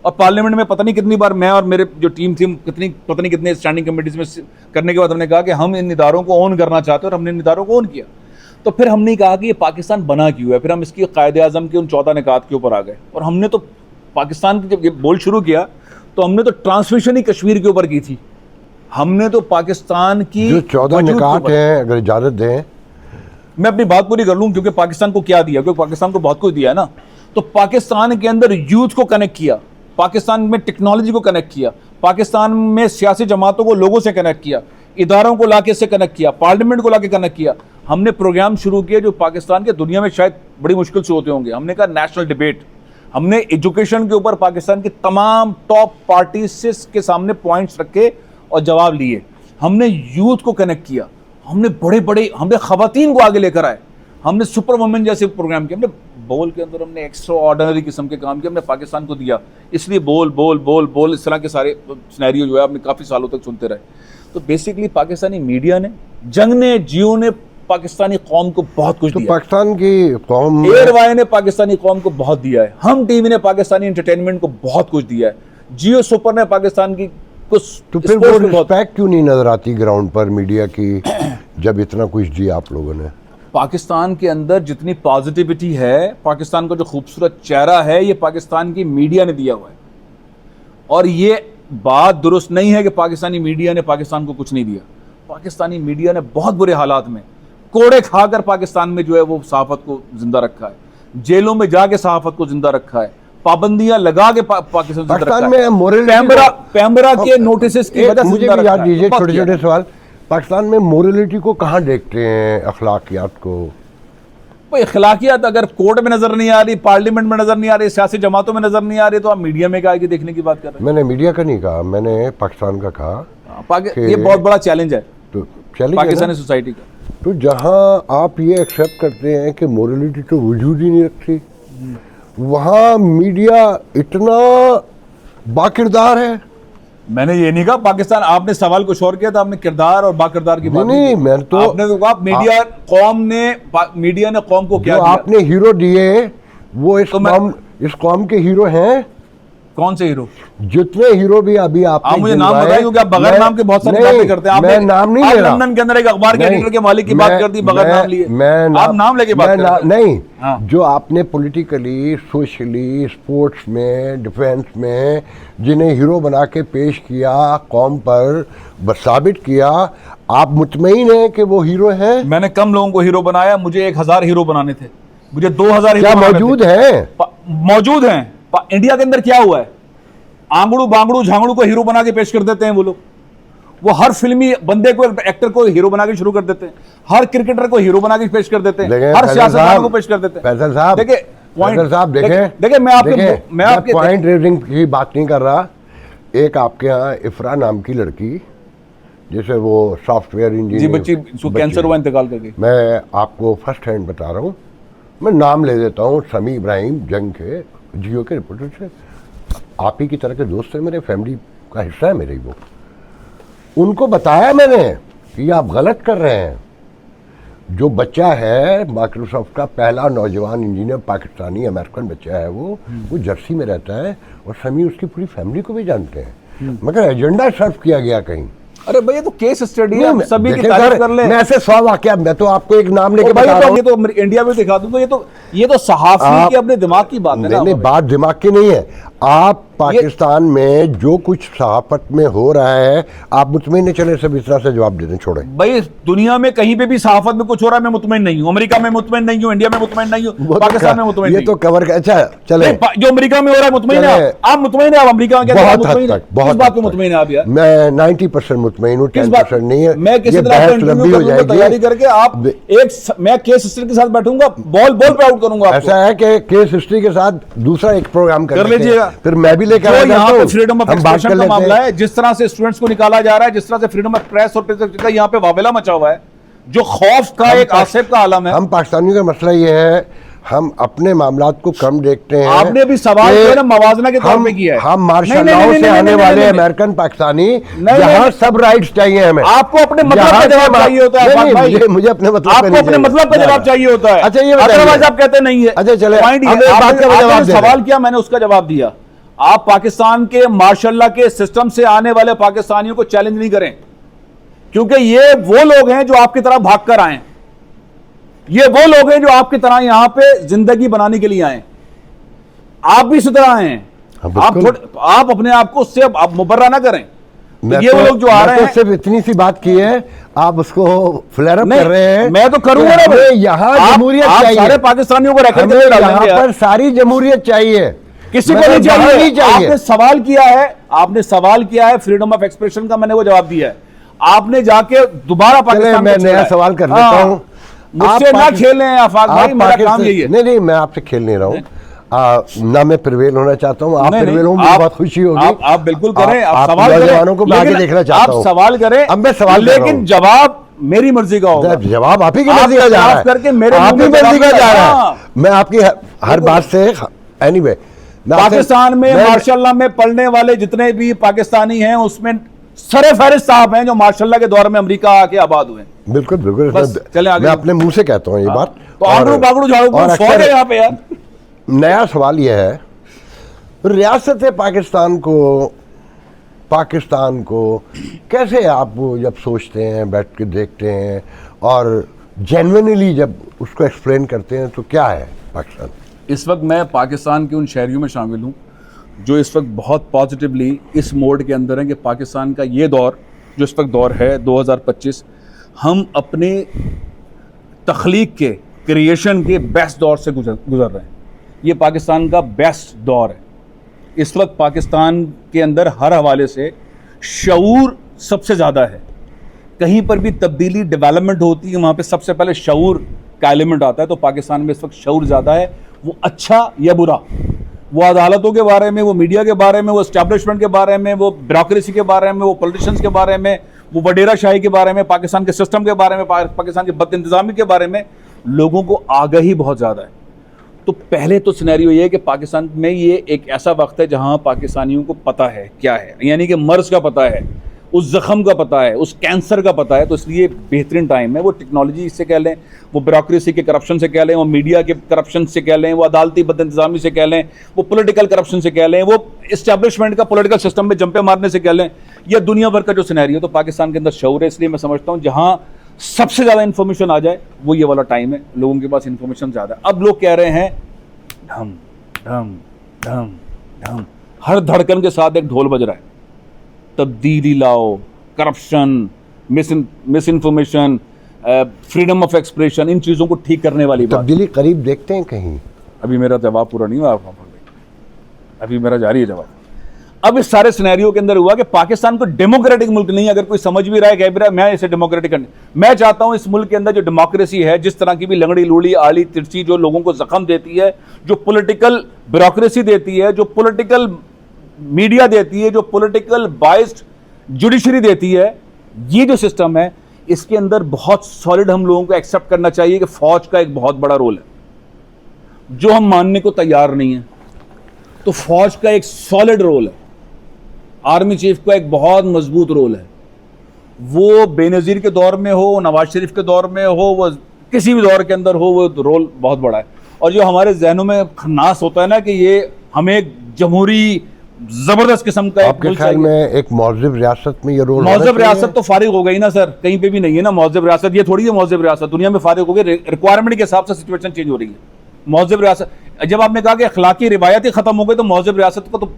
और पार्लियामेंट में पता नहीं कितनी बार मैं और मेरे जो टीम थी पता नहीं कितने स्टैंडिंग कमेटीज में करने के बाद हमने कहा कि हम इन इदारों को ऑन करना चाहते हैं, और हमने इन इदारों को ऑन किया। तो फिर हमने कहा कि ये पाकिस्तान बना क्यों है, फिर हम इसकी कायदे आज़म के उन 14 निकात के ऊपर आ गए, और हमने तो पाकिस्तान की जब ये बोल शुरू किया तो हमने तो ट्रांसमिशन ही कश्मीर के ऊपर की थी। हमने तो पाकिस्तान की जो 14 निकात हैं, अगर इजाज़त दें मैं अपनी बात पूरी कर लूँ, क्योंकि पाकिस्तान को क्या दिया, क्योंकि पाकिस्तान को बहुत कुछ दिया है ना। तो पाकिस्तान के अंदर यूथ को कनेक्ट किया, पाकिस्तान में टेक्नोलॉजी को कनेक्ट किया, पाकिस्तान में सियासी जमातों को लोगों से कनेक्ट किया, इदारों को लाके से कनेक्ट किया, पार्लियामेंट को लाके कनेक्ट किया। हमने प्रोग्राम शुरू किए जो पाकिस्तान के दुनिया में शायद बड़ी मुश्किल से होते होंगे। हमने कहा नेशनल डिबेट, हमने एजुकेशन के ऊपर पाकिस्तान की तमाम टॉप पार्टीज के सामने पॉइंट्स रखे और जवाब लिए। हमने यूथ को कनेक्ट किया, हमने खवातीन को आगे लेकर आए, हमने सुपर वुमेन जैसे प्रोग्राम किए, हमने बोल के अंदर हमने एक्स्ट्रा ऑर्डिनरी किस्म के काम किए, हमने पाकिस्तान को दिया। इसलिए बोल इस तरह के सारे सिनेरियो जो है आपने काफ़ी सालों तक सुनते रहे। तो बेसिकली पाकिस्तानी मीडिया ने, जंग ने, जियो ने पाकिस्तानी कौम को बहुत कुछ दिया। पाकिस्तान की कौम, एयरवाई ने पाकिस्तानी कौम को बहुत दिया है, हम टीवी ने पाकिस्तानी एंटरटेनमेंट को बहुत कुछ दिया है, जियो सुपर ने पाकिस्तान की कुछ। तो फिर वो रिस्पेक्ट क्यों नहीं नजर आती ग्राउंड पर मीडिया की, जब इतना कुछ दिया आप लोगों ने? पाकिस्तान के अंदर जितनी पॉजिटिविटी है, पाकिस्तान का जो खूबसूरत चेहरा है, ये पाकिस्तान की मीडिया ने दिया हुआ है। और ये बात दुरुस्त नहीं है कि पाकिस्तानी मीडिया ने पाकिस्तान को कुछ नहीं दिया। पाकिस्तानी मीडिया ने बहुत बुरे हालात में कोड़े खाकर पाकिस्तान में जो है वो सहाफत को जिंदा रखा है, जेलों में जाके सहाफत को जिंदा रखा है, पाबंदियां लगा के पाकिस्तान में पैम्बरा के नोटिस की वजह से मुझे भी याद दीजिए छोटे छोटे सवाल। पाकिस्तान में मोरलिटी को कहाँ देखते हैं, अखलाकियात को? भाई अखलाकियात अगर कोर्ट में नजर नहीं आ रही, पार्लियामेंट में नजर नहीं आ रही, सियासी जमातों में नजर नहीं आ रही, तो आप मीडिया में क्या देखने की बात कर रहे हैं? मैंने मीडिया का नहीं कहा, मैंने पाकिस्तान का कहा। ये बहुत बड़ा चैलेंज है तो चैलेंज पाकिस्तानी सोसाइटी का। तो जहाँ आप ये एक्सेप्ट करते हैं कि मोरलिटी तो वजूद ही नहीं रखती, वहाँ मीडिया इतना बाकिरदार है। मैंने ये नहीं कहा पाकिस्तान, आपने सवाल कुछ और किया था, आपने किरदार और बाकिरदार की बात नहीं, मैं तो आपने तो कहा मीडिया ने कौम को क्या दिया? आपने हीरो दिए, वो इस कौम के हीरो हैं। कौन से हीरो? जितने हीरो भी अभी आपने मुझे नाम बताइए, क्योंकि आप बगैर नाम के बहुत सारी बातें करते हैं। मैं नाम नहीं ले रहा। लंदन के अंदर एक अखबार के एडिटर के मालिक की बात कर दी बगैर नाम लिए। आप नाम लेके बात कर रहे हैं। नहीं, जो आपने पॉलिटिकली, सोशली, स्पोर्ट्स में, डिफेंस में जिन्हें हीरो बना के पेश किया, कौम पर साबित किया, आप मुतमईन हैं कि वो हीरो हैं? मैंने कम लोगों को हीरो बनाया, मुझे 1000 हीरो बनाने थे, मुझे 2000 हीरो मौजूद हैं। मौजूद हैं। इंडिया के अंदर क्या हुआ है, आंगड़ू बांगड़ू झांगड़ू को हीरो बना के पेश कर देते हैं वो लोग। वो हर फिल्मी बंदे को, एक्टर को हीरो बना के शुरू कर देते हैं, हर क्रिकेटर को हीरो बना के पेश कर देते हैं, हर सियासतदान को पेश कर देते हैं। फैसल साहब, देखिए फैसल साहब देखिए मैं आपके पॉइंट रेजिंग की बात नहीं कर रहा। एक आपके यहाँ इफ्रा नाम की लड़की, जैसे वो सॉफ्टवेयर जी इंजीनियर, बच्ची उसको कैंसर हुआ, इंतकाल कर गई। मैं आपको फर्स्ट हैंड बता रहा हूँ, मैं नाम ले देता हूँ, समी इब्राहिम, जंग के जियो के रिपोर्टर से, आप ही की तरह के दोस्त है, मेरे फैमिली का हिस्सा है मेरे वो। उनको बताया मैंने कि आप गलत कर रहे हैं। जो बच्चा है माइक्रोसॉफ्ट का पहला नौजवान इंजीनियर, पाकिस्तानी अमेरिकन बच्चा है वो जर्सी में रहता है, और समी उसकी पूरी फैमिली को भी जानते हैं, मगर एजेंडा सर्व किया गया कहीं। अरे भैया तो केस स्टडी है, नहीं, सभी की देखें तारीफ सर, कर ले। मैं ऐसे 100 वाकया, मैं तो आपको एक नाम लेके बता रहा हूं। ये तो इंडिया में दिखा दूंगा, ये तो सहाफी के अपने दिमाग की बात है ना। नहीं, बात दिमाग की नहीं है। आप पाकिस्तान में जो कुछ सहाफत में हो रहा है, आप मुतमईन चले, सब इस तरह से जवाब देने छोड़े। भाई दुनिया में कहीं पे भी सहाफत में कुछ हो रहा है, मैं मुतमईन नहीं हूँ। अमेरिका में मुतमईन नहीं हूँ, इंडिया में मुतमईन नहीं हूँ, पाकिस्तान में मुतमईन ये नहीं। तो कवर का, अच्छा चले, जो अमेरिका में हो रहा है मुतमईन है आप, मुतमईन है आप अमेरिका में, बहुत हद तक, बहुत बात पे मुतमईन है आप यार। मैं 90% मुतमईन हूँ, 10% नहीं है। मैं किसी तरह का इंटरव्यू करूंगा, तैयारी करके आप मैं केस हिस्ट्री के साथ बैठूंगा, बॉल प्राउड करूंगा। ऐसा है कि केस हिस्ट्री के साथ दूसरा एक प्रोग्राम कर लीजिएगा, फिर मैं भी लेकर आ जाता हूं। फ्रीडम ऑफ एक्सप्रेशन का मामला है, जिस तरह से स्टूडेंट्स को निकाला जा रहा है, जिस तरह से फ्रीडम ऑफ प्रेस और यहाँ पे वावेला मचा हुआ है, जो खौफ का एक आसेब का आलम है। हम पाकिस्तानियों का मसला ये है, हम अपने मामलात को कम देखते हैं। आपने भी सवाल जो है ना मवाजना के तौर पे किया है। हम मार्शल लॉ से आने वाले अमेरिकन पाकिस्तानी, यहाँ सब राइट्स चाहिए हमें। आपको अपने मतलब का जवाब चाहिए होता है, मुझे अपने मतलब, आपको अपने मतलब का जवाब चाहिए होता है। अच्छा ये अदरवाइज आप कहते नहीं है। अच्छा चले, सवाल किया, मैंने उसका जवाब दिया। आप पाकिस्तान के मार्शल लॉ के सिस्टम से आने वाले पाकिस्तानियों को चैलेंज नहीं करें, क्योंकि ये वो लोग हैं जो आपकी तरह भाग कर आए, ये वो लोग हैं जो आपकी तरह यहां पे जिंदगी बनाने के लिए आए। आप भी इसी तरह आए हैं। आप अपने आप को उससे आप मुबर्रा ना करें। ये वो लोग जो आ रहे हैं, सिर्फ इतनी सी बात की है, आप उसको फ्लेयर अप कर रहे हैं। मैं तो करूंगा ना, यहाँ जमहूरियत चाहिए, सारे पाकिस्तानियों को रैकेट में यहाँ पर सारी जमहूरियत चाहिए, किसी को नहीं चाहिए। आपने सवाल किया है, आपने सवाल किया है फ्रीडम ऑफ एक्सप्रेशन का, मैंने वो जवाब दिया है। आपने जाके दोबारा पाकिस्तान मैं नया सवाल कर लेता हूँ, मुझसे ना खेलें आफाक भाई, मेरा काम यही है। नहीं, मैं आपसे खेल नहीं रहा हूँ, ना मैं प्रिवेल होना चाहता हूँ, आप प्रिवेल हो, मुझे बहुत खुशी होगी। आप बिल्कुल करें, आप सवाल करें, नौजवानों को मैं आगे देखना चाहता हूँ। आप सवाल करें, अब मैं सवाल, लेकिन जवाब मेरी मर्जी का होगा। जवाब आप ही की मर्जी का जा रहा है, करके मेरे आप ही मर्जी का जा रहा है। मैं आपकी हर बात से एनीवे, पाकिस्तान में मार्शल लॉ में पढ़ने वाले जितने भी पाकिस्तानी हैं, उसमें सरे फहरिस्त साहब हैं जो मार्शल लॉ के दौर में अमेरिका आके आबाद हुए। बिल्कुल बिल्कुल, चले मैं अपने मुंह से कहता हूँ ये बात। तो आगड़ू बागड़ू झाड़ू फौज है यहाँ पे यार। नया सवाल यह है, रियासत पाकिस्तान को कैसे आप जब सोचते हैं, बैठ के देखते हैं और जेन्युइनली जब उसको एक्सप्लेन करते हैं, तो क्या है पाकिस्तान? इस वक्त मैं पाकिस्तान के उन शहरियों में शामिल हूँ जो इस वक्त बहुत पॉजिटिवली इस मोड के अंदर हैं कि पाकिस्तान का ये दौर जो इस वक्त दौर है 2025, हम अपने तख्लीक के, क्रिएशन के बेस्ट दौर से गुजर रहे हैं। ये पाकिस्तान का बेस्ट दौर है। इस वक्त पाकिस्तान के अंदर हर हवाले से शऊर सबसे ज़्यादा है। कहीं पर भी तब्दीली, डेवलपमेंट होती है, वहाँ पे सबसे पहले शऊर का एलिमेंट आता है। तो पाकिस्तान में इस वक्त शऊर ज़्यादा है, वो अच्छा या बुरा, वो अदालतों के बारे में, वो मीडिया के बारे में, वो एस्टैब्लिशमेंट के बारे में, वो ब्यूरोक्रेसी के बारे में, वो पॉलिटिशियंस के बारे में, वो वडेरा शाही के बारे में, पाकिस्तान के सिस्टम के बारे में, पाकिस्तान की बदइंतजामी के बारे में लोगों को आगाही बहुत ज़्यादा है। तो पहले तो सिनेरियो ये है कि पाकिस्तान में ये एक ऐसा वक्त है जहाँ पाकिस्तानियों को पता है क्या है, यानी कि मर्ज का पता है, उस जख्म का पता है, उस कैंसर का पता है। तो इसलिए बेहतरीन टाइम है। वो टेक्नोलॉजी से कह लें, वो ब्यूरोक्रेसी के करप्शन से कह लें, वो मीडिया के करप्शन से कह लें, वो अदालती बदइंतजामी से कह लें, वो पॉलिटिकल करप्शन से कह लें, वो इस्टेब्लिशमेंट का पॉलिटिकल सिस्टम में जंपे मारने से कह लें, या दुनिया भर का जो सिनेरियो, तो पाकिस्तान के अंदर शऊर है। इसलिए मैं समझता हूँ जहाँ सबसे ज़्यादा इन्फॉर्मेशन आ जाए वो ये वाला टाइम है। लोगों के पास इन्फॉर्मेशन ज़्यादा। अब लोग कह रहे हैं ढम ढम ढम ढम, हर धड़कन के साथ एक ढोल बज रहा है, तब्दीली लाओ, corruption, misinformation, freedom of expression, इन चीज़ों को ठीक करने वाली बात। तब्दीली करीब देखते हैं कहीं? अभी मेरा जवाब पूरा नहीं हुआ, अभी मेरा जारी है जवाब। अब इस सारे सिनेरियो के अंदर हुआ कि पाकिस्तान को डेमोक्रेटिक मुल्क नहीं, अगर कोई समझ भी रहा है, कह भी रहा है मैं इसे डेमोक्रेटिक करने, मैं चाहता हूं इस मुल्क के अंदर जो डेमोक्रेसी है, जिस तरह की भी लंगड़ी लूड़ी आली तिरछी जो लोगों को जख्म देती है, जो पॉलिटिकल ब्यूरोक्रेसी देती है, जो पॉलिटिकल मीडिया देती है, जो पॉलिटिकल बाइस्ड जुडिशरी देती है, ये जो सिस्टम है, इसके अंदर बहुत सॉलिड हम लोगों को एक्सेप्ट करना चाहिए कि फौज का एक बहुत बड़ा रोल है, जो हम मानने को तैयार नहीं है। तो फौज का एक सॉलिड रोल है, आर्मी चीफ का एक बहुत मजबूत रोल है। वो बेनज़ीर के दौर में हो, नवाज शरीफ के दौर में हो, वो किसी भी दौर के अंदर हो, वो रोल बहुत बड़ा है। और जो हमारे जहनों में खन्नास होता है ना कि ये हमें एक जमहूरी जबरदस्त किस्म का आपके ख्याल में एक मौजूद रियासत में ये रोल, मौजूद रियासत तो फारिग हो गई ना सर, कहीं पे भी नहीं है ना मौजूद रियासत, ये थोड़ी है मौजूद रियासत, दुनिया में फारिग हो गई, रिक्वायरमेंट के हिसाब से सिचुएशन चेंज हो रही है। मौजूद रियासत, जब आपने कहा कि अखलाकी रिवायत ही खत्म हो गई तो मौजूद रियासत को तो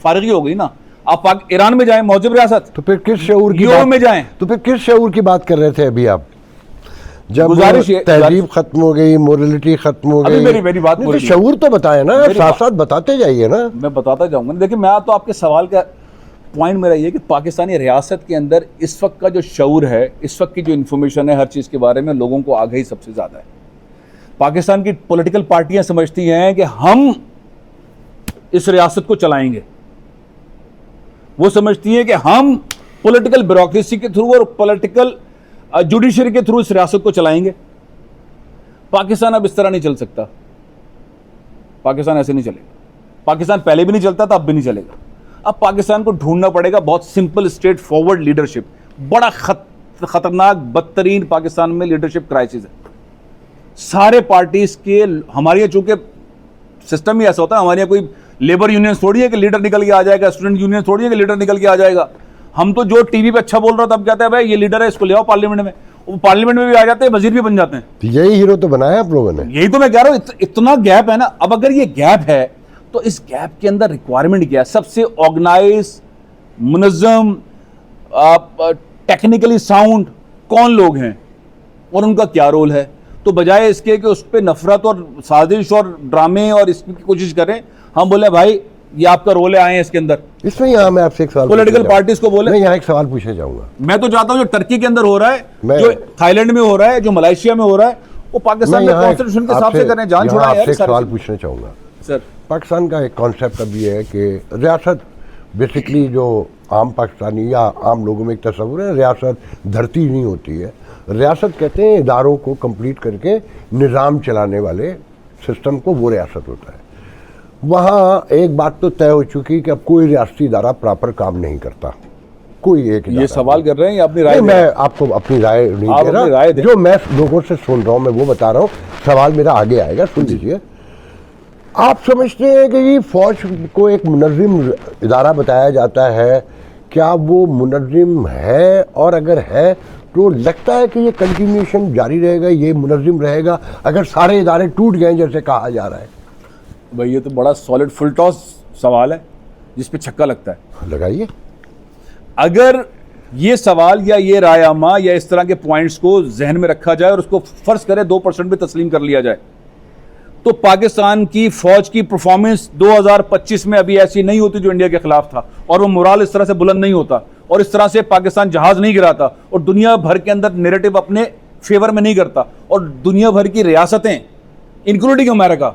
फारिग ही हो गई ना। आप ईरान में जाएं मौजूद रियासत, तो फिर किस शऊर की यूरोप में जाएं, तो फिर किस शऊर की बात कर रहे थे अभी आप? जब गुजारिश है, तहजीब खत्म हो गई, मोरलिटी खत्म हो अभी गई, मेरी बात पूरी शऊर तो बताए ना, साथ साथ बताते जाइए ना। मैं बताता जाऊंगा। देखिए, मैं तो आपके सवाल का पॉइंट मेरा ये कि पाकिस्तानी रियासत के अंदर इस वक्त का जो शऊर है, इस वक्त की जो इन्फॉर्मेशन है हर चीज़ के बारे में, लोगों को आगाही सबसे ज़्यादा है। पाकिस्तान की पॉलिटिकल पार्टियां समझती हैं कि हम इस रियासत को चलाएंगे, वो समझती हैं कि हम पॉलिटिकल ब्यूरोक्रेसी के थ्रू और पॉलिटिकल जुडिशरी के थ्रू इस रियासत को चलाएंगे। पाकिस्तान अब इस तरह नहीं चल सकता, पाकिस्तान ऐसे नहीं चलेगा। पाकिस्तान पहले भी नहीं चलता था, अब भी नहीं चलेगा। अब पाकिस्तान को ढूंढना पड़ेगा बहुत सिंपल स्ट्रेट फॉरवर्ड लीडरशिप। बड़ा खतरनाक बदतरीन पाकिस्तान में लीडरशिप क्राइसिस है। सारे पार्टीज के, हमारे यहाँ चूंकि सिस्टम ही ऐसा होता है, हमारे यहाँ कोई लेबर यूनियन थोड़ी है कि लीडर निकल के आ जाएगा, स्टूडेंट यूनियन थोड़ी है कि लीडर निकल के आ जाएगा। हम तो जो टीवी पे अच्छा बोल रहा था, अब कहते हैं भाई ये लीडर है, इसको ले आओ पार्लियामेंट में। वो पार्लियामेंट में भी आ जाते हैं, वजीर भी बन जाते हैं। तो यही हीरो तो बनाया आप लोगों ने। यही तो मैं कह रहा हूं, इतना गैप है ना। अब अगर ये गैप है तो इस गैप के अंदर रिक्वायरमेंट क्या है? सबसे ऑर्गेनाइज, मुनज़्ज़म, टेक्निकली साउंड कौन लोग हैं और उनका क्या रोल है? तो बजाय इसके कि उस पर नफरत और साजिश और ड्रामे और इसकी कोशिश करें, हम बोले भाई ये आपका रोल है, आए इसके अंदर। इसमें यहाँ मैं आपसे एक सवाल पॉलिटिकल पार्टीज को बोले, मैं यहाँ एक सवाल पूछना चाहूंगा। मैं तो चाहता हूँ जो टर्की के अंदर हो रहा है, जो थाईलैंड में हो रहा है, जो मलेशिया में हो रहा है, वो पाकिस्तान में कॉन्स्टिट्यूशन के हिसाब से करें। जान छोड़ा यार। एक सवाल पूछना चाहूंगा सर। पाकिस्तान का एक कॉन्सेप्ट अभी है कि रियासत बेसिकली जो आम पाकिस्तानी या आम लोगों में एक तस्वुर है, रियासत धरती नहीं होती है। रियासत कहते हैं इदारों को कंप्लीट करके निज़ाम चलाने वाले सिस्टम को, वो रियासत होता है। वहाँ एक बात तो तय हो चुकी कि अब कोई रियासती इदारा प्रॉपर काम नहीं करता, कोई एक। ये सवाल कर रहे हैं या अपनी राय? मैं आपको अपनी राय नहीं दे रहा, जो मैं लोगों से सुन रहा हूँ मैं वो बता रहा हूँ। सवाल मेरा आगे आएगा, सुन लीजिए। आप समझते हैं कि ये फौज को एक मुनज़्ज़िम इदारा बताया जाता है, क्या वो मुनज़्ज़िम है? और अगर है तो लगता है कि ये कंटिन्यूएशन जारी रहेगा, ये मुनज़्ज़िम रहेगा अगर सारे इदारे टूट गए जैसे कहा जा रहा है? भाई ये तो बड़ा सॉलिड फुल टॉस सवाल है जिस पे छक्का लगता है। लगाइए। अगर ये सवाल या ये रायनामा या इस तरह के पॉइंट्स को जहन में रखा जाए और उसको फर्ज करें 2% भी तस्लीम कर लिया जाए, तो पाकिस्तान की फौज की परफॉर्मेंस 2025 में अभी ऐसी नहीं होती जो इंडिया के खिलाफ था, और वो मोराल इस तरह से बुलंद नहीं होता, और इस तरह से पाकिस्तान जहाज नहीं गिराता, और दुनिया भर के अंदर नैरेटिव अपने फेवर में नहीं करता, और दुनिया भर की रियासतें इंक्लूडिंग अमेरिका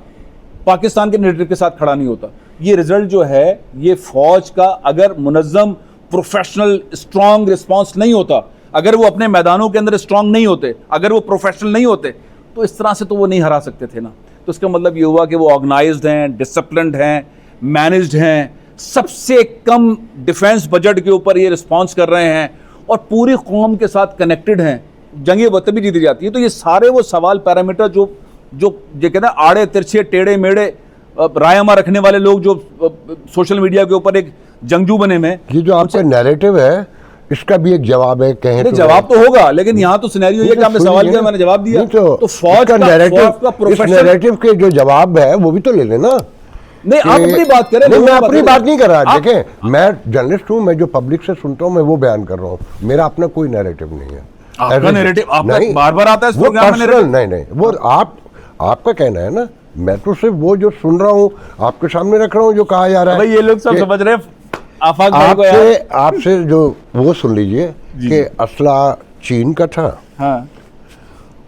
पाकिस्तान के नैरेटिव के साथ खड़ा नहीं होता। ये रिजल्ट जो है, ये फौज का अगर मुनज़्ज़म, प्रोफेशनल, स्ट्रॉन्ग रिस्पॉन्स नहीं होता, अगर वो अपने मैदानों के अंदर स्ट्रॉन्ग नहीं होते, अगर वो प्रोफेशनल नहीं होते, तो इस तरह से तो वो नहीं हरा सकते थे ना। तो इसका मतलब ये हुआ कि वो ऑर्गेनाइज्ड हैं, डिसिप्लिन्ड हैं, मैनेज्ड हैं, सबसे कम डिफेंस बजट के ऊपर ये रिस्पॉन्स कर रहे हैं, और पूरी कौम के साथ कनेक्टेड हैं। जंगें वक्त भी जीती जाती है। तो ये सारे वो सवाल पैरामीटर जो कहते हैं आड़े तिरछे टेढ़े मेढ़े रायमा रखने वाले लोग जो सोशल मीडिया के ऊपर एक जंगजू बने में, ये जो आपका नैरेटिव है इसका भी एक जवाब है, कहें तो जवाब तो होगा, लेकिन यहाँ तो सिनेरियो ये कि आपने सवाल किया, मैंने जवाब दिया। तो फौज का नैरेटिव के जो जवाब है वो भी तो ले लेना। नहीं, आप अपनी बात करें। नहीं, मैं अपनी बात नहीं कर रहा। देखें, मैं जर्नलिस्ट हूँ, मैं जो पब्लिक से सुनता हूँ मैं वो बयान कर रहा हूँ। मेरा अपना कोई नैरेटिव नहीं है। आपका नैरेटिव आपका बार-बार आता है इस प्रोग्राम में। नहीं, वो आपका कहना है ना, मैं तो सिर्फ वो जो सुन रहा हूँ आपके सामने रख रहा हूँ जो कहा जा रहा है। भाई ये लोग सब समझ रहे हैं आफाक भाई को यार। आपसे जो वो सुन लीजिए कि असला चीन का था हाँ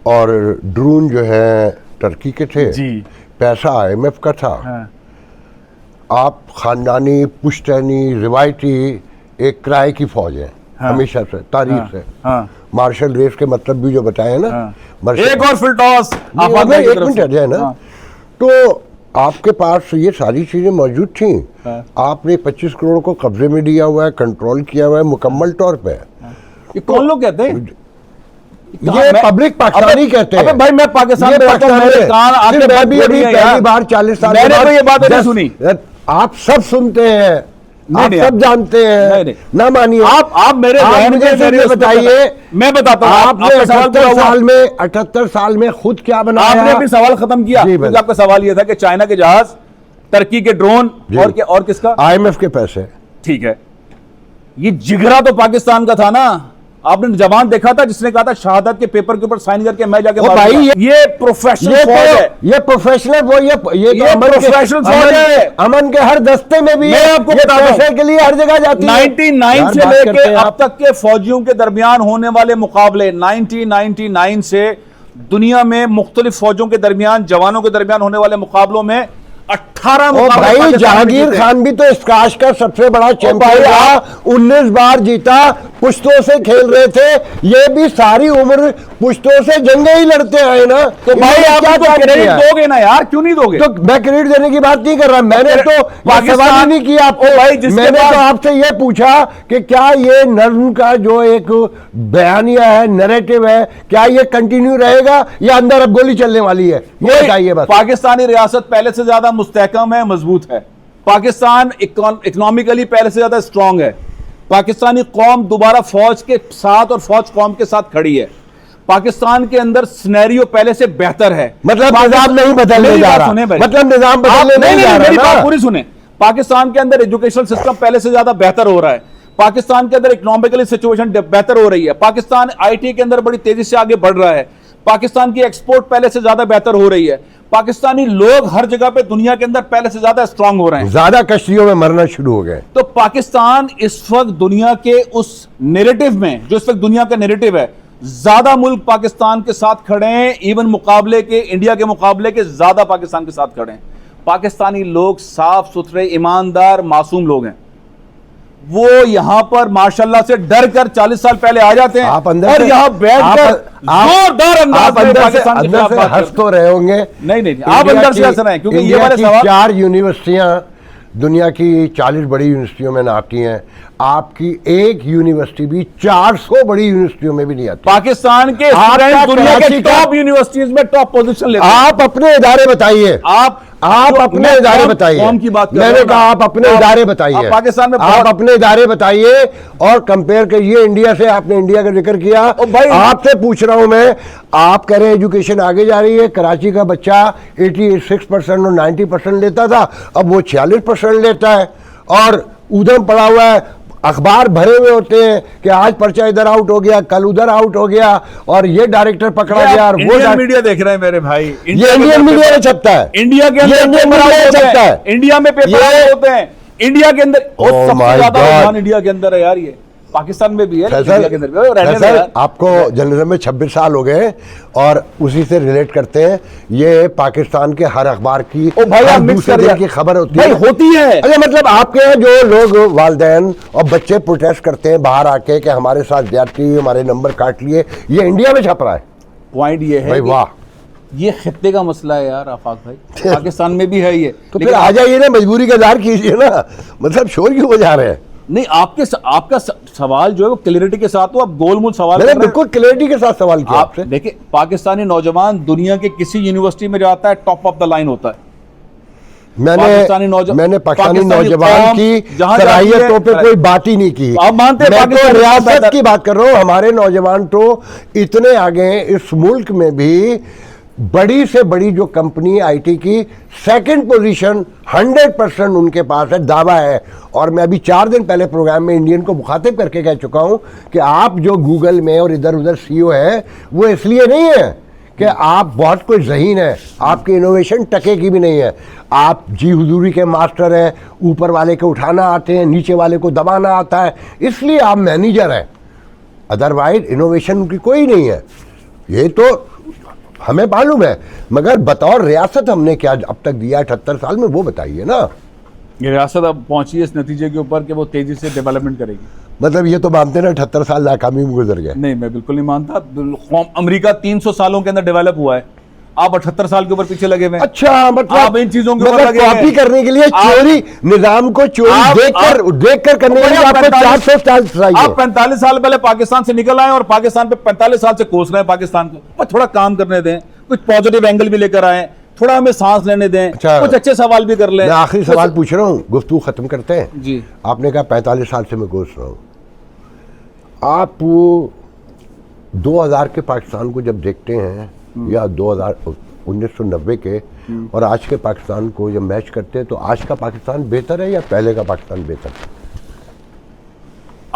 और ड्रोन जो है टर्की के थे, जी पैसा IMF का था। हाँ आप खानदानी पुश्तैनी रिवायती एक किराए की फौज है, हाँ। हमेशा से तारीख हाँ, से। हाँ मार्शल रेस के मतलब भी जो बताए ना, हाँ। मार्शल- एक और फुल टॉस नहीं, आफाक भाई की एक तरफ मिनट से। आ जाए ना। हाँ, तो आपके पास ये सारी चीजें मौजूद थी, हाँ। आपने 25 करोड़ को कब्जे में लिया हुआ है, कंट्रोल किया हुआ है मुकम्मल तौर पे। ये कौन लोग कहते हैं? ये पब्लिक पाकिस्तानी कहते हैं। अबे भाई मैं पाकिस्तान ये में रहता हूं, पाकिस्तानी मेरे है। कान आपके फिर मैं बात भी थोड़ी अभी है पहली यार। बार 40 साल मैंने के बाद तो ये बात नहीं 10 सुनी। आप सब सुनते हैं, नहीं, आप नहीं, सब जानते नहीं, हैं, नहीं। ना मानिए। आप मेरे आप बहन मुझे के सिर्फ मेरे ये उस पे बताइए, मैं बताता हूँ आपने आपका सवाल पूरा 78 हुआ। साल में 78 साल में खुद क्या बनाया? आपने अपनी सवाल खत्म किया जी, क्योंकि आपका सवाल ये था कि चाइना के जहाज, टर्की के ड्रोन जी। और क्या और किसका? IMF के पैसे। ठीक है, ये जिगरा तो पाकिस्तान का था ना। आपने जवान देखा था जिसने कहा था शहादत के पेपर के ऊपर साइन करके मैं जाके ओ मारूंगा। भाई, ये प्रोफेशनल ये फौज है। तो ये प्रोफेशनल वो ये तो ये अमन के- प्रोफेशनल फौज है। अमन के हर दस्ते में भी मैं है। आपको ये बताता हूं। पैसे के लिए हर जगह जाती है। 99 यार, से बात लेके करते हैं अब आप। तक के फौजियों के दरमियान होने वाले मुकाबले 1999 से दुनिया में मुख्तलिफ फौजों के दरमियान, जवानों के दरमियान होने वाले मुकाबलों में 18 ओ मुकाबले भाई, पाकिस्तान ने जहांगीर जीते। खान भी तो स्काश का सबसे बड़ा चैंपियन भाई, था, 19 बार जीता, पुश्तों से खेल रहे थे। ये भी सारी उम्र पुश्तों से जंगे ही लड़ते आए ना। तो भाई इन्होंने आप क्या तो काम क्रेडिट किया? दोगे ना यार, क्यों नहीं दोगे? तो मैं क्रेडिट देने की बात नहीं कर रहा, मैंने तो ये सवाल ही नहीं किया आपको। भाई, जिसके मैंने बाद- तो आपसे ये पूछा कि क्या ये नज्म का जो एक बयानिया है, नैरेटिव है, क्या ये कंटिन्यू रहेगा या अंदर अब गोली चलने वाली है? ये बताइए बस। पाकिस्तानी रियासत पहले से ज्यादा मुस्तहकम है, मजबूत है। पाकिस्तान इकोनॉमिकली पहले से ज्यादा स्ट्रांग है। पाकिस्तानी कौम दोबारा फौज के साथ और फौज कौम के साथ खड़ी है। पाकिस्तान के अंदर सिनेरियो पहले से बेहतर है। मतलब निजाम नहीं बदलने मेरी जा बात रहा, सुने भाई। मतलब निजाम आप- बदलने नहीं जा मेरी रहा बात ना। पूरी सुने। पाकिस्तान के अंदर एजुकेशन सिस्टम पहले से ज्यादा बेहतर हो रहा है। पाकिस्तान के अंदर इकोनॉमिकली सिचुएशन बेहतर हो रही है। पाकिस्तान IT के अंदर बड़ी तेजी से आगे बढ़ रहा है। पाकिस्तान की एक्सपोर्ट पहले से ज्यादा बेहतर हो रही है। पाकिस्तानी लोग हर जगह पे दुनिया के अंदर पहले से ज्यादा स्ट्रांग हो रहे हैं। ज्यादा कश्तियों में मरना शुरू हो गए। तो पाकिस्तान इस वक्त दुनिया के उस नैरेटिव में, जो इस वक्त दुनिया का नैरेटिव है, ज्यादा मुल्क पाकिस्तान के साथ खड़े हैं। इवन मुकाबले के, इंडिया के मुकाबले के ज्यादा पाकिस्तान के साथ खड़े हैं। पाकिस्तानी लोग साफ सुथरे, ईमानदार, मासूम लोग हैं। वो यहां पर माशाल्लाह से डर कर 40 साल पहले आ जाते हैं आप अंदर और से- यहां बैठकर जोरदार अंदाज आप में अंदर से पाकिस्तान के खिलाफ बात हंस करते तो रहे होंगे। नहीं, नहीं, आप अंदर से हंस रहे हैं, क्योंकि ये इंडिया वाले की सवाल- 4 यूनिवर्सिटियां दुनिया की 40 बड़ी यूनिवर्सिटियों में आती हैं। आपकी एक यूनिवर्सिटी भी 400 बड़ी यूनिवर्सिटियों में भी नहीं आती। पाकिस्तान के आपका स्टूडेंट दुनिया के कराची का- टॉप यूनिवर्सिटीज में टॉप पोजीशन लेते हैं। आप अपने इदारे बताइए। आप अपने मैं इदारे कौम- बताइए। कौम की बात कर रहा मैंने हूं कहा ना। आप अपने इदारे बताइए। आप पाकिस्तान में आप बहुत- अपने इदारे बताइए और कंपेयर करिए इंडिया से। आपने इंडिया का जिक्र किया, ओ भाई- आपसे पूछ रहा हूं मैं। आप कह रहे हैं एजुकेशन आगे जा रही है। कराची का बच्चा 86% और 90% लेता था, अब वो 46% लेता है। और उधर पड़ा हुआ है, अखबार भरे हुए होते हैं कि आज पर्चा इधर आउट हो गया, कल उधर आउट हो गया, और ये डायरेक्टर पकड़ा गया और वो इंडियन मीडिया देख रहे हैं मेरे भाई। ये इंडियन मीडिया में छपता है। इंडिया के ये अंदर इंडियन पेपर मीडिया में आउट होते छपता हैं। है। इंडिया में पेपर ये- आउट होते हैं। इंडिया के अंदर और Oh सबसे my ज्यादा God। रुझान इंडिया के अंदर है यार। ये पाकिस्तान में भी है, लेकिन इंडिया के अंदर भी है। रहने दो सर, यार। आपको जर्नलिज्म में 26 साल हो गए और उसी से रिलेट करते हैं। ये पाकिस्तान के हर अखबार की ओ भाई, हर आप मिक्स दूसरे कर दिन दिया। की खबर होती भाई, है। होती है। अच्छा, मतलब आपके यहाँ जो लोग वालिदैन और बच्चे प्रोटेस्ट करते हैं बाहर आके कि हमारे साथ ज्यादती, हमारे नंबर काट लिए, ये इंडिया में छप रहा है। पॉइंट ये है भाई कि वाह। ये खित्ते का मसला है यार आफाक भाई। पाकिस्तान में भी है ये। तो लेकिन फिर आ जाइए ना, मजबूरी का इज़हार कीजिए ना। मतलब शोर क्यों बजा रहे हैं? नहीं, आपका सवाल जो है वो क्लियरिटी के साथ हो। आप गोलमोल सवाल मैंने कर रहे हैं। बिल्कुल क्लैरिटी के साथ सवाल किया आप आपसे। देखिए, पाकिस्तानी नौजवान दुनिया के किसी यूनिवर्सिटी में जाता है, टॉप ऑफ द लाइन होता है। मैंने पाकिस्तानी नौजवान कौम की जहां जाती सलाहियतों है, पे कोई बात ही नहीं की। आप मानते हैं मैं तो पाकिस्तान रियासत बेहतर- की बात कर रहा हूँ। हमारे नौजवान तो इतने आगे हैं, इस मुल्क में भी बड़ी से बड़ी जो कंपनी IT की सेकंड पोजीशन 100% उनके पास है, दावा है। और मैं अभी 4 दिन पहले प्रोग्राम में इंडियन को मुखातिब करके कह चुका हूं कि आप जो गूगल में और इधर उधर CEO है, वो इसलिए नहीं है कि आप बहुत कुछ ज़हीन है, आपकी इनोवेशन टकेगी भी नहीं है, आप जी हुजूरी के मास्टर हैं, ऊपर वाले को उठाना आते हैं, नीचे वाले को दबाना आता है, इसलिए आप मैनेजर हैं। अदरवाइज इनोवेशन की कोई नहीं है, ये तो हमें मालूम है, मगर बतौर रियासत हमने क्या अब तक दिया 78 साल में, वो बताइए ना। ये रियासत अब पहुंची है इस नतीजे के ऊपर कि वो तेजी से डेवलपमेंट करेगी। मतलब ये तो मानते ना 78 साल नाकामी में गुजर गए। नहीं, मैं बिल्कुल नहीं मानता। अमेरिका 300 सालों के अंदर डेवलप हुआ है, आप 78 साल के ऊपर पीछे लगे हुए हैं। अच्छा, मतलब आप इन चीजों के ऊपर मतलब लगे हुए हैं। कॉपी करने के लिए चोरी, निजाम को चोरी देखकर करने के लिए आपको 400 साल चाहिए। आप 45 साल पहले पाकिस्तान से निकल आए और पाकिस्तान पे 45 साल से कोस रहे हैं पाकिस्तान को। पर थोड़ा काम करने दें, कुछ पॉजिटिव एंगल भी लेकर आए, थोड़ा हमें सांस लेने दें, कुछ अच्छे सवाल भी कर लें। मैं आखिरी सवाल पूछ रहा हूँ, गुफ्तगू खत्म करते हैं जी। आपने कहा 45 साल से मैं कोस रहा हूँ, आप वो 2000 के पाकिस्तान को जब देखते हैं या 1990 के और आज के पाकिस्तान को जब मैच करते हैं, तो आज का पाकिस्तान बेहतर है या पहले का पाकिस्तान बेहतर है?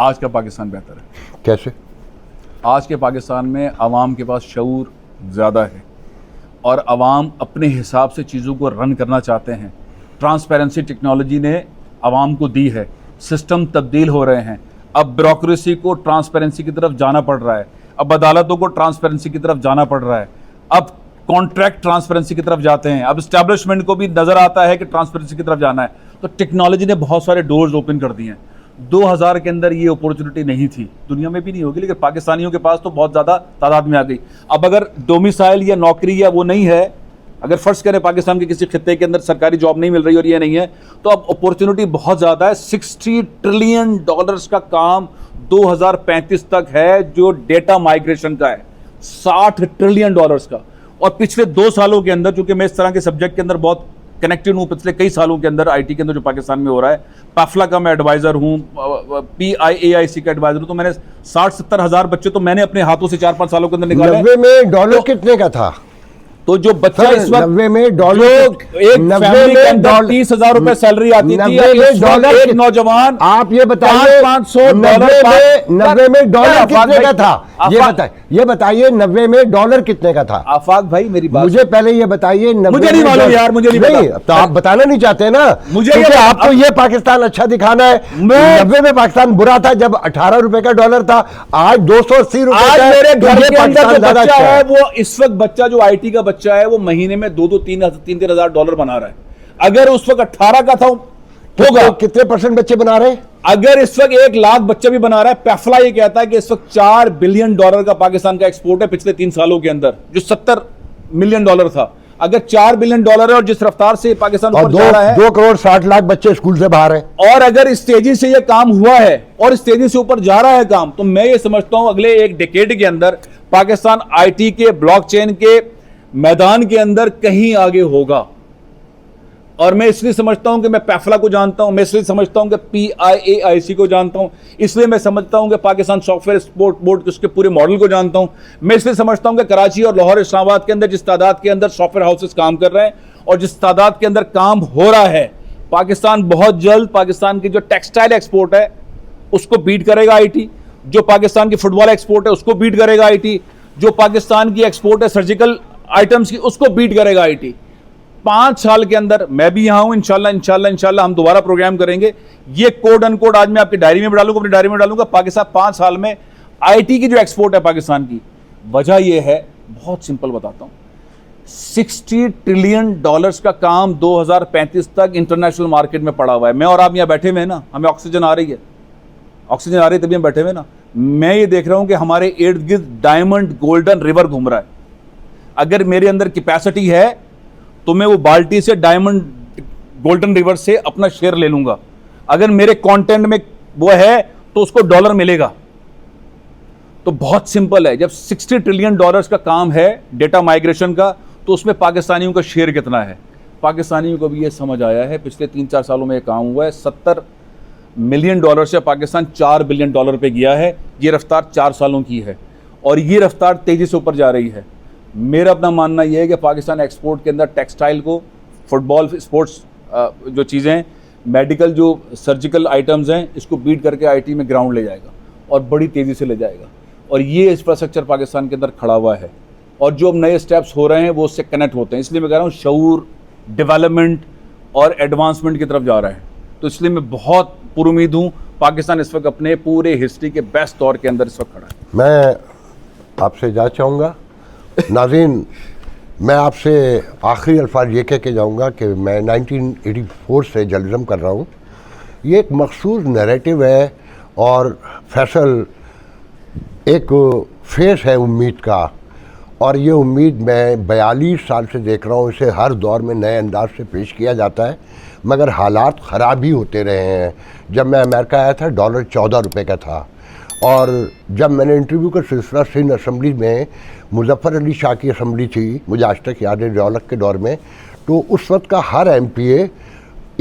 आज का पाकिस्तान बेहतर है। कैसे? आज के पाकिस्तान में अवाम के पास शऊर ज़्यादा है और अवाम अपने हिसाब से चीज़ों को रन करना चाहते हैं। ट्रांसपेरेंसी टेक्नोलॉजी ने अवाम को दी है, सिस्टम तब्दील हो रहे हैं। अब ब्यूरोक्रेसी को ट्रांसपेरेंसी की तरफ जाना पड़ रहा है, अब अदालतों को ट्रांसपेरेंसी की तरफ जाना पड़ रहा है, अब कॉन्ट्रैक्ट ट्रांसपेरेंसी की तरफ जाते हैं, अब एस्टैब्लिशमेंट को भी नज़र आता है कि ट्रांसपेरेंसी की तरफ जाना है। तो टेक्नोलॉजी ने बहुत सारे डोर्स ओपन कर दिए हैं। 2000 के अंदर ये अपॉर्चुनिटी नहीं थी, दुनिया में भी नहीं होगी, लेकिन पाकिस्तानियों के पास तो बहुत ज़्यादा तादाद में आ गई। अब अगर डोमिसाइल या नौकरी या वो नहीं है, अगर फर्ज करें पाकिस्तान के किसी खित्ते के अंदर सरकारी जॉब नहीं मिल रही और ये नहीं है, तो अब अपॉर्चुनिटी बहुत ज़्यादा है। $60 ट्रिलियन का काम 2035 तक है, जो डेटा माइग्रेशन का है, $60 ट्रिलियन का। और पिछले 2 सालों के अंदर, चूंकि मैं इस तरह के सब्जेक्ट के अंदर बहुत कनेक्टेड हूँ, पिछले कई सालों के अंदर आईटी के अंदर जो पाकिस्तान में हो रहा है, पैफला का मैं एडवाइजर हूँ, PIAIC का एडवाइजर हूँ, तो मैंने 60-70 हज़ार बच्चे तो मैंने अपने हाथों से 4-5 सालों के अंदर निकाले। 90 में डॉलर कितने का था? तो जो बच्चा इस वक्त 90 में डॉलर, एक फैमिली के अंदर 30,000 रुपए सैलरी आती थी, एक नौजवान आप ये बताइए 500 90 में डॉलर कितने का था? ये बताइए 90 में डॉलर कितने का था? आफाक भाई मेरी बात मुझे पहले ये बताइए। मुझे नहीं मालूम यार, मुझे नहीं पता। तो आप बताना नहीं चाहते ना, मुझे आपको ये पाकिस्तान अच्छा दिखाना है। 90 में पाकिस्तान बुरा था जब 18 रुपए का डॉलर था, आज 280 रुपए। आज मेरे घर के अंदर जो बच्चा है, वो इस वक्त बच्चा जो आईटी का बच्चा है, वो महीने में 2-3 हज़ार डॉलर बना रहा है। अगर उस वक्त 18 का था होगा, कितने परसेंट बच्चे बना रहे हैं? अगर इस वक्त 1 लाख बच्चा भी बना रहा है, पैफला ये कहता है कि इस वक्त $4 बिलियन का पाकिस्तान का एक्सपोर्ट है पिछले 3 सालों के अंदर, जो $70 मिलियन था। अगर $4 बिलियन है और जिस रफ्तार से पाकिस्तान ऊपर जा रहा है, 2 करोड़ 60 लाख बच्चे स्कूल से बाहर हैं, और अगर इस तेजी से ये काम हुआ है और इस तेजी से ऊपर जा रहा है काम, तो मैं ये समझता हूं अगले 1 डिकेड के अंदर पाकिस्तान आईटी के, ब्लॉकचेन के मैदान के अंदर कहीं आगे होगा। और मैं इसलिए समझता हूं कि मैं पैफला को जानता हूं, मैं इसलिए समझता हूं कि PIAIC को जानता हूं, इसलिए मैं समझता हूं कि पाकिस्तान सॉफ्टवेयर सपोर्ट बोर्ड उसके पूरे मॉडल को जानता हूं, मैं इसलिए समझता हूं कि कराची और लाहौर, इस्लामाबाद के अंदर जिस तादाद के अंदर सॉफ्टवेयर हाउसेस काम कर रहे हैं और जिस तादाद के अंदर काम हो रहा है, पाकिस्तान बहुत जल्द पाकिस्तान की जो टेक्सटाइल एक्सपोर्ट है उसको बीट करेगा आईटी, जो पाकिस्तान की फुटबॉल एक्सपोर्ट है उसको बीट करेगा आईटी, जो पाकिस्तान की एक्सपोर्ट है सर्जिकल आइटम्स की उसको बीट करेगा आईटी। 5 साल के अंदर मैं भी यहां हूं, इंशाल्लाह हम दोबारा प्रोग्राम करेंगे। ये कोड अनकोड आज मैं आपकी डायरी में डालूंगा, अपनी डायरी में डालूंगा। पाकिस्तान 5 साल में आईटी की जो एक्सपोर्ट है पाकिस्तान की, वजह यह है, बहुत सिंपल बताता हूं, $60 ट्रिलियन का काम 2035 तक इंटरनेशनल मार्केट में पड़ा हुआ है। मैं और आप यहां बैठे हुए हैं ना, हमें ऑक्सीजन आ रही है, ऑक्सीजन आ रही है तभी हम बैठे हुए ना। मैं ये देख रहा हूं कि हमारे इर्द गिर्द डायमंड गोल्डन रिवर घूम रहा है। अगर मेरे अंदर कैपेसिटी है तो मैं वो बाल्टी से डायमंड गोल्डन रिवर से अपना शेयर ले लूंगा। अगर मेरे कंटेंट में वो है तो उसको डॉलर मिलेगा। तो बहुत सिंपल है, जब $60 ट्रिलियन का काम है डेटा माइग्रेशन का, तो उसमें पाकिस्तानियों का शेयर कितना है। पाकिस्तानियों को भी ये समझ आया है, पिछले 3-4 सालों में ये काम हुआ है। $70 मिलियन से पाकिस्तान $4 बिलियन पे गया है। ये रफ्तार 4 सालों की है और ये रफ्तार तेजी से ऊपर जा रही है। मेरा अपना मानना यह है कि पाकिस्तान एक्सपोर्ट के अंदर टेक्सटाइल को, फुटबॉल, स्पोर्ट्स जो चीज़ें, मेडिकल जो सर्जिकल आइटम्स हैं, इसको बीट करके आईटी में ग्राउंड ले जाएगा और बड़ी तेज़ी से ले जाएगा। और ये इंफ्रास्ट्रक्चर पाकिस्तान के अंदर खड़ा हुआ है। और जो अब नए स्टेप्स हो रहे हैं वो उससे कनेक्ट होते हैं। इसलिए मैं कह रहा हूँ शऊर, डेवलपमेंट और एडवांसमेंट की तरफ जा रहा है। तो इसलिए मैं बहुत पुरुमीद हूँ। पाकिस्तान इस वक्त अपने पूरे हिस्ट्री के बेस्ट दौर के अंदर इस वक्त खड़ा है। मैं आपसे जा चाहूँगा नाज़रीन, मैं आपसे आखिरी अल्फाज ये कह के जाऊँगा कि मैं 1984 से जर्नलिज्म कर रहा हूँ। ये एक मखसूस नैरेटिव है और फैसल एक फेस है उम्मीद का, और ये उम्मीद मैं 42 साल से देख रहा हूँ। इसे हर दौर में नए अंदाज से पेश किया जाता है, मगर हालात ख़राब ही होते रहे हैं। जब मैं अमेरिका आया था डॉलर 14 रुपये का था, और जब मैंने इंटरव्यू का सिलसिला सिंध असम्बली में मुजफ्फर अली शाह की असम्बली थी, मुझे आज तक याद है रियालक के दौर में, तो उस वक्त का हर MPA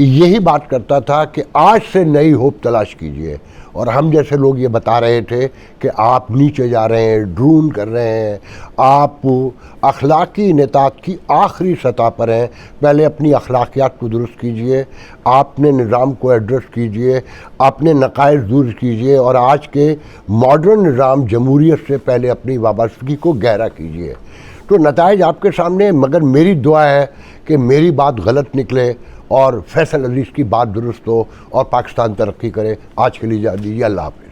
यही बात करता था कि आज से नई होप तलाश कीजिए। और हम जैसे लोग ये बता रहे थे कि आप नीचे जा रहे हैं, ड्रून कर रहे हैं, आप अखलाकी नेतात की आखिरी सतह पर हैं। पहले अपनी अखलाकियात को दुरुस्त कीजिए, आपने निज़ाम को एड्रेस कीजिए, अपने नकाइस दूर कीजिए, और आज के मॉडर्न निज़ाम जमहूरियत से पहले अपनी वाबस्तगी को गहरा कीजिए। तो नताइज आपके सामने, मगर मेरी दुआ है कि मेरी बात गलत निकले और फैसल अजीज़ की बात दुरुस्त हो और पाकिस्तान तरक्की करे। आज के लिए इजाज़त दीजिए। अल्लाह हाफ़िज़।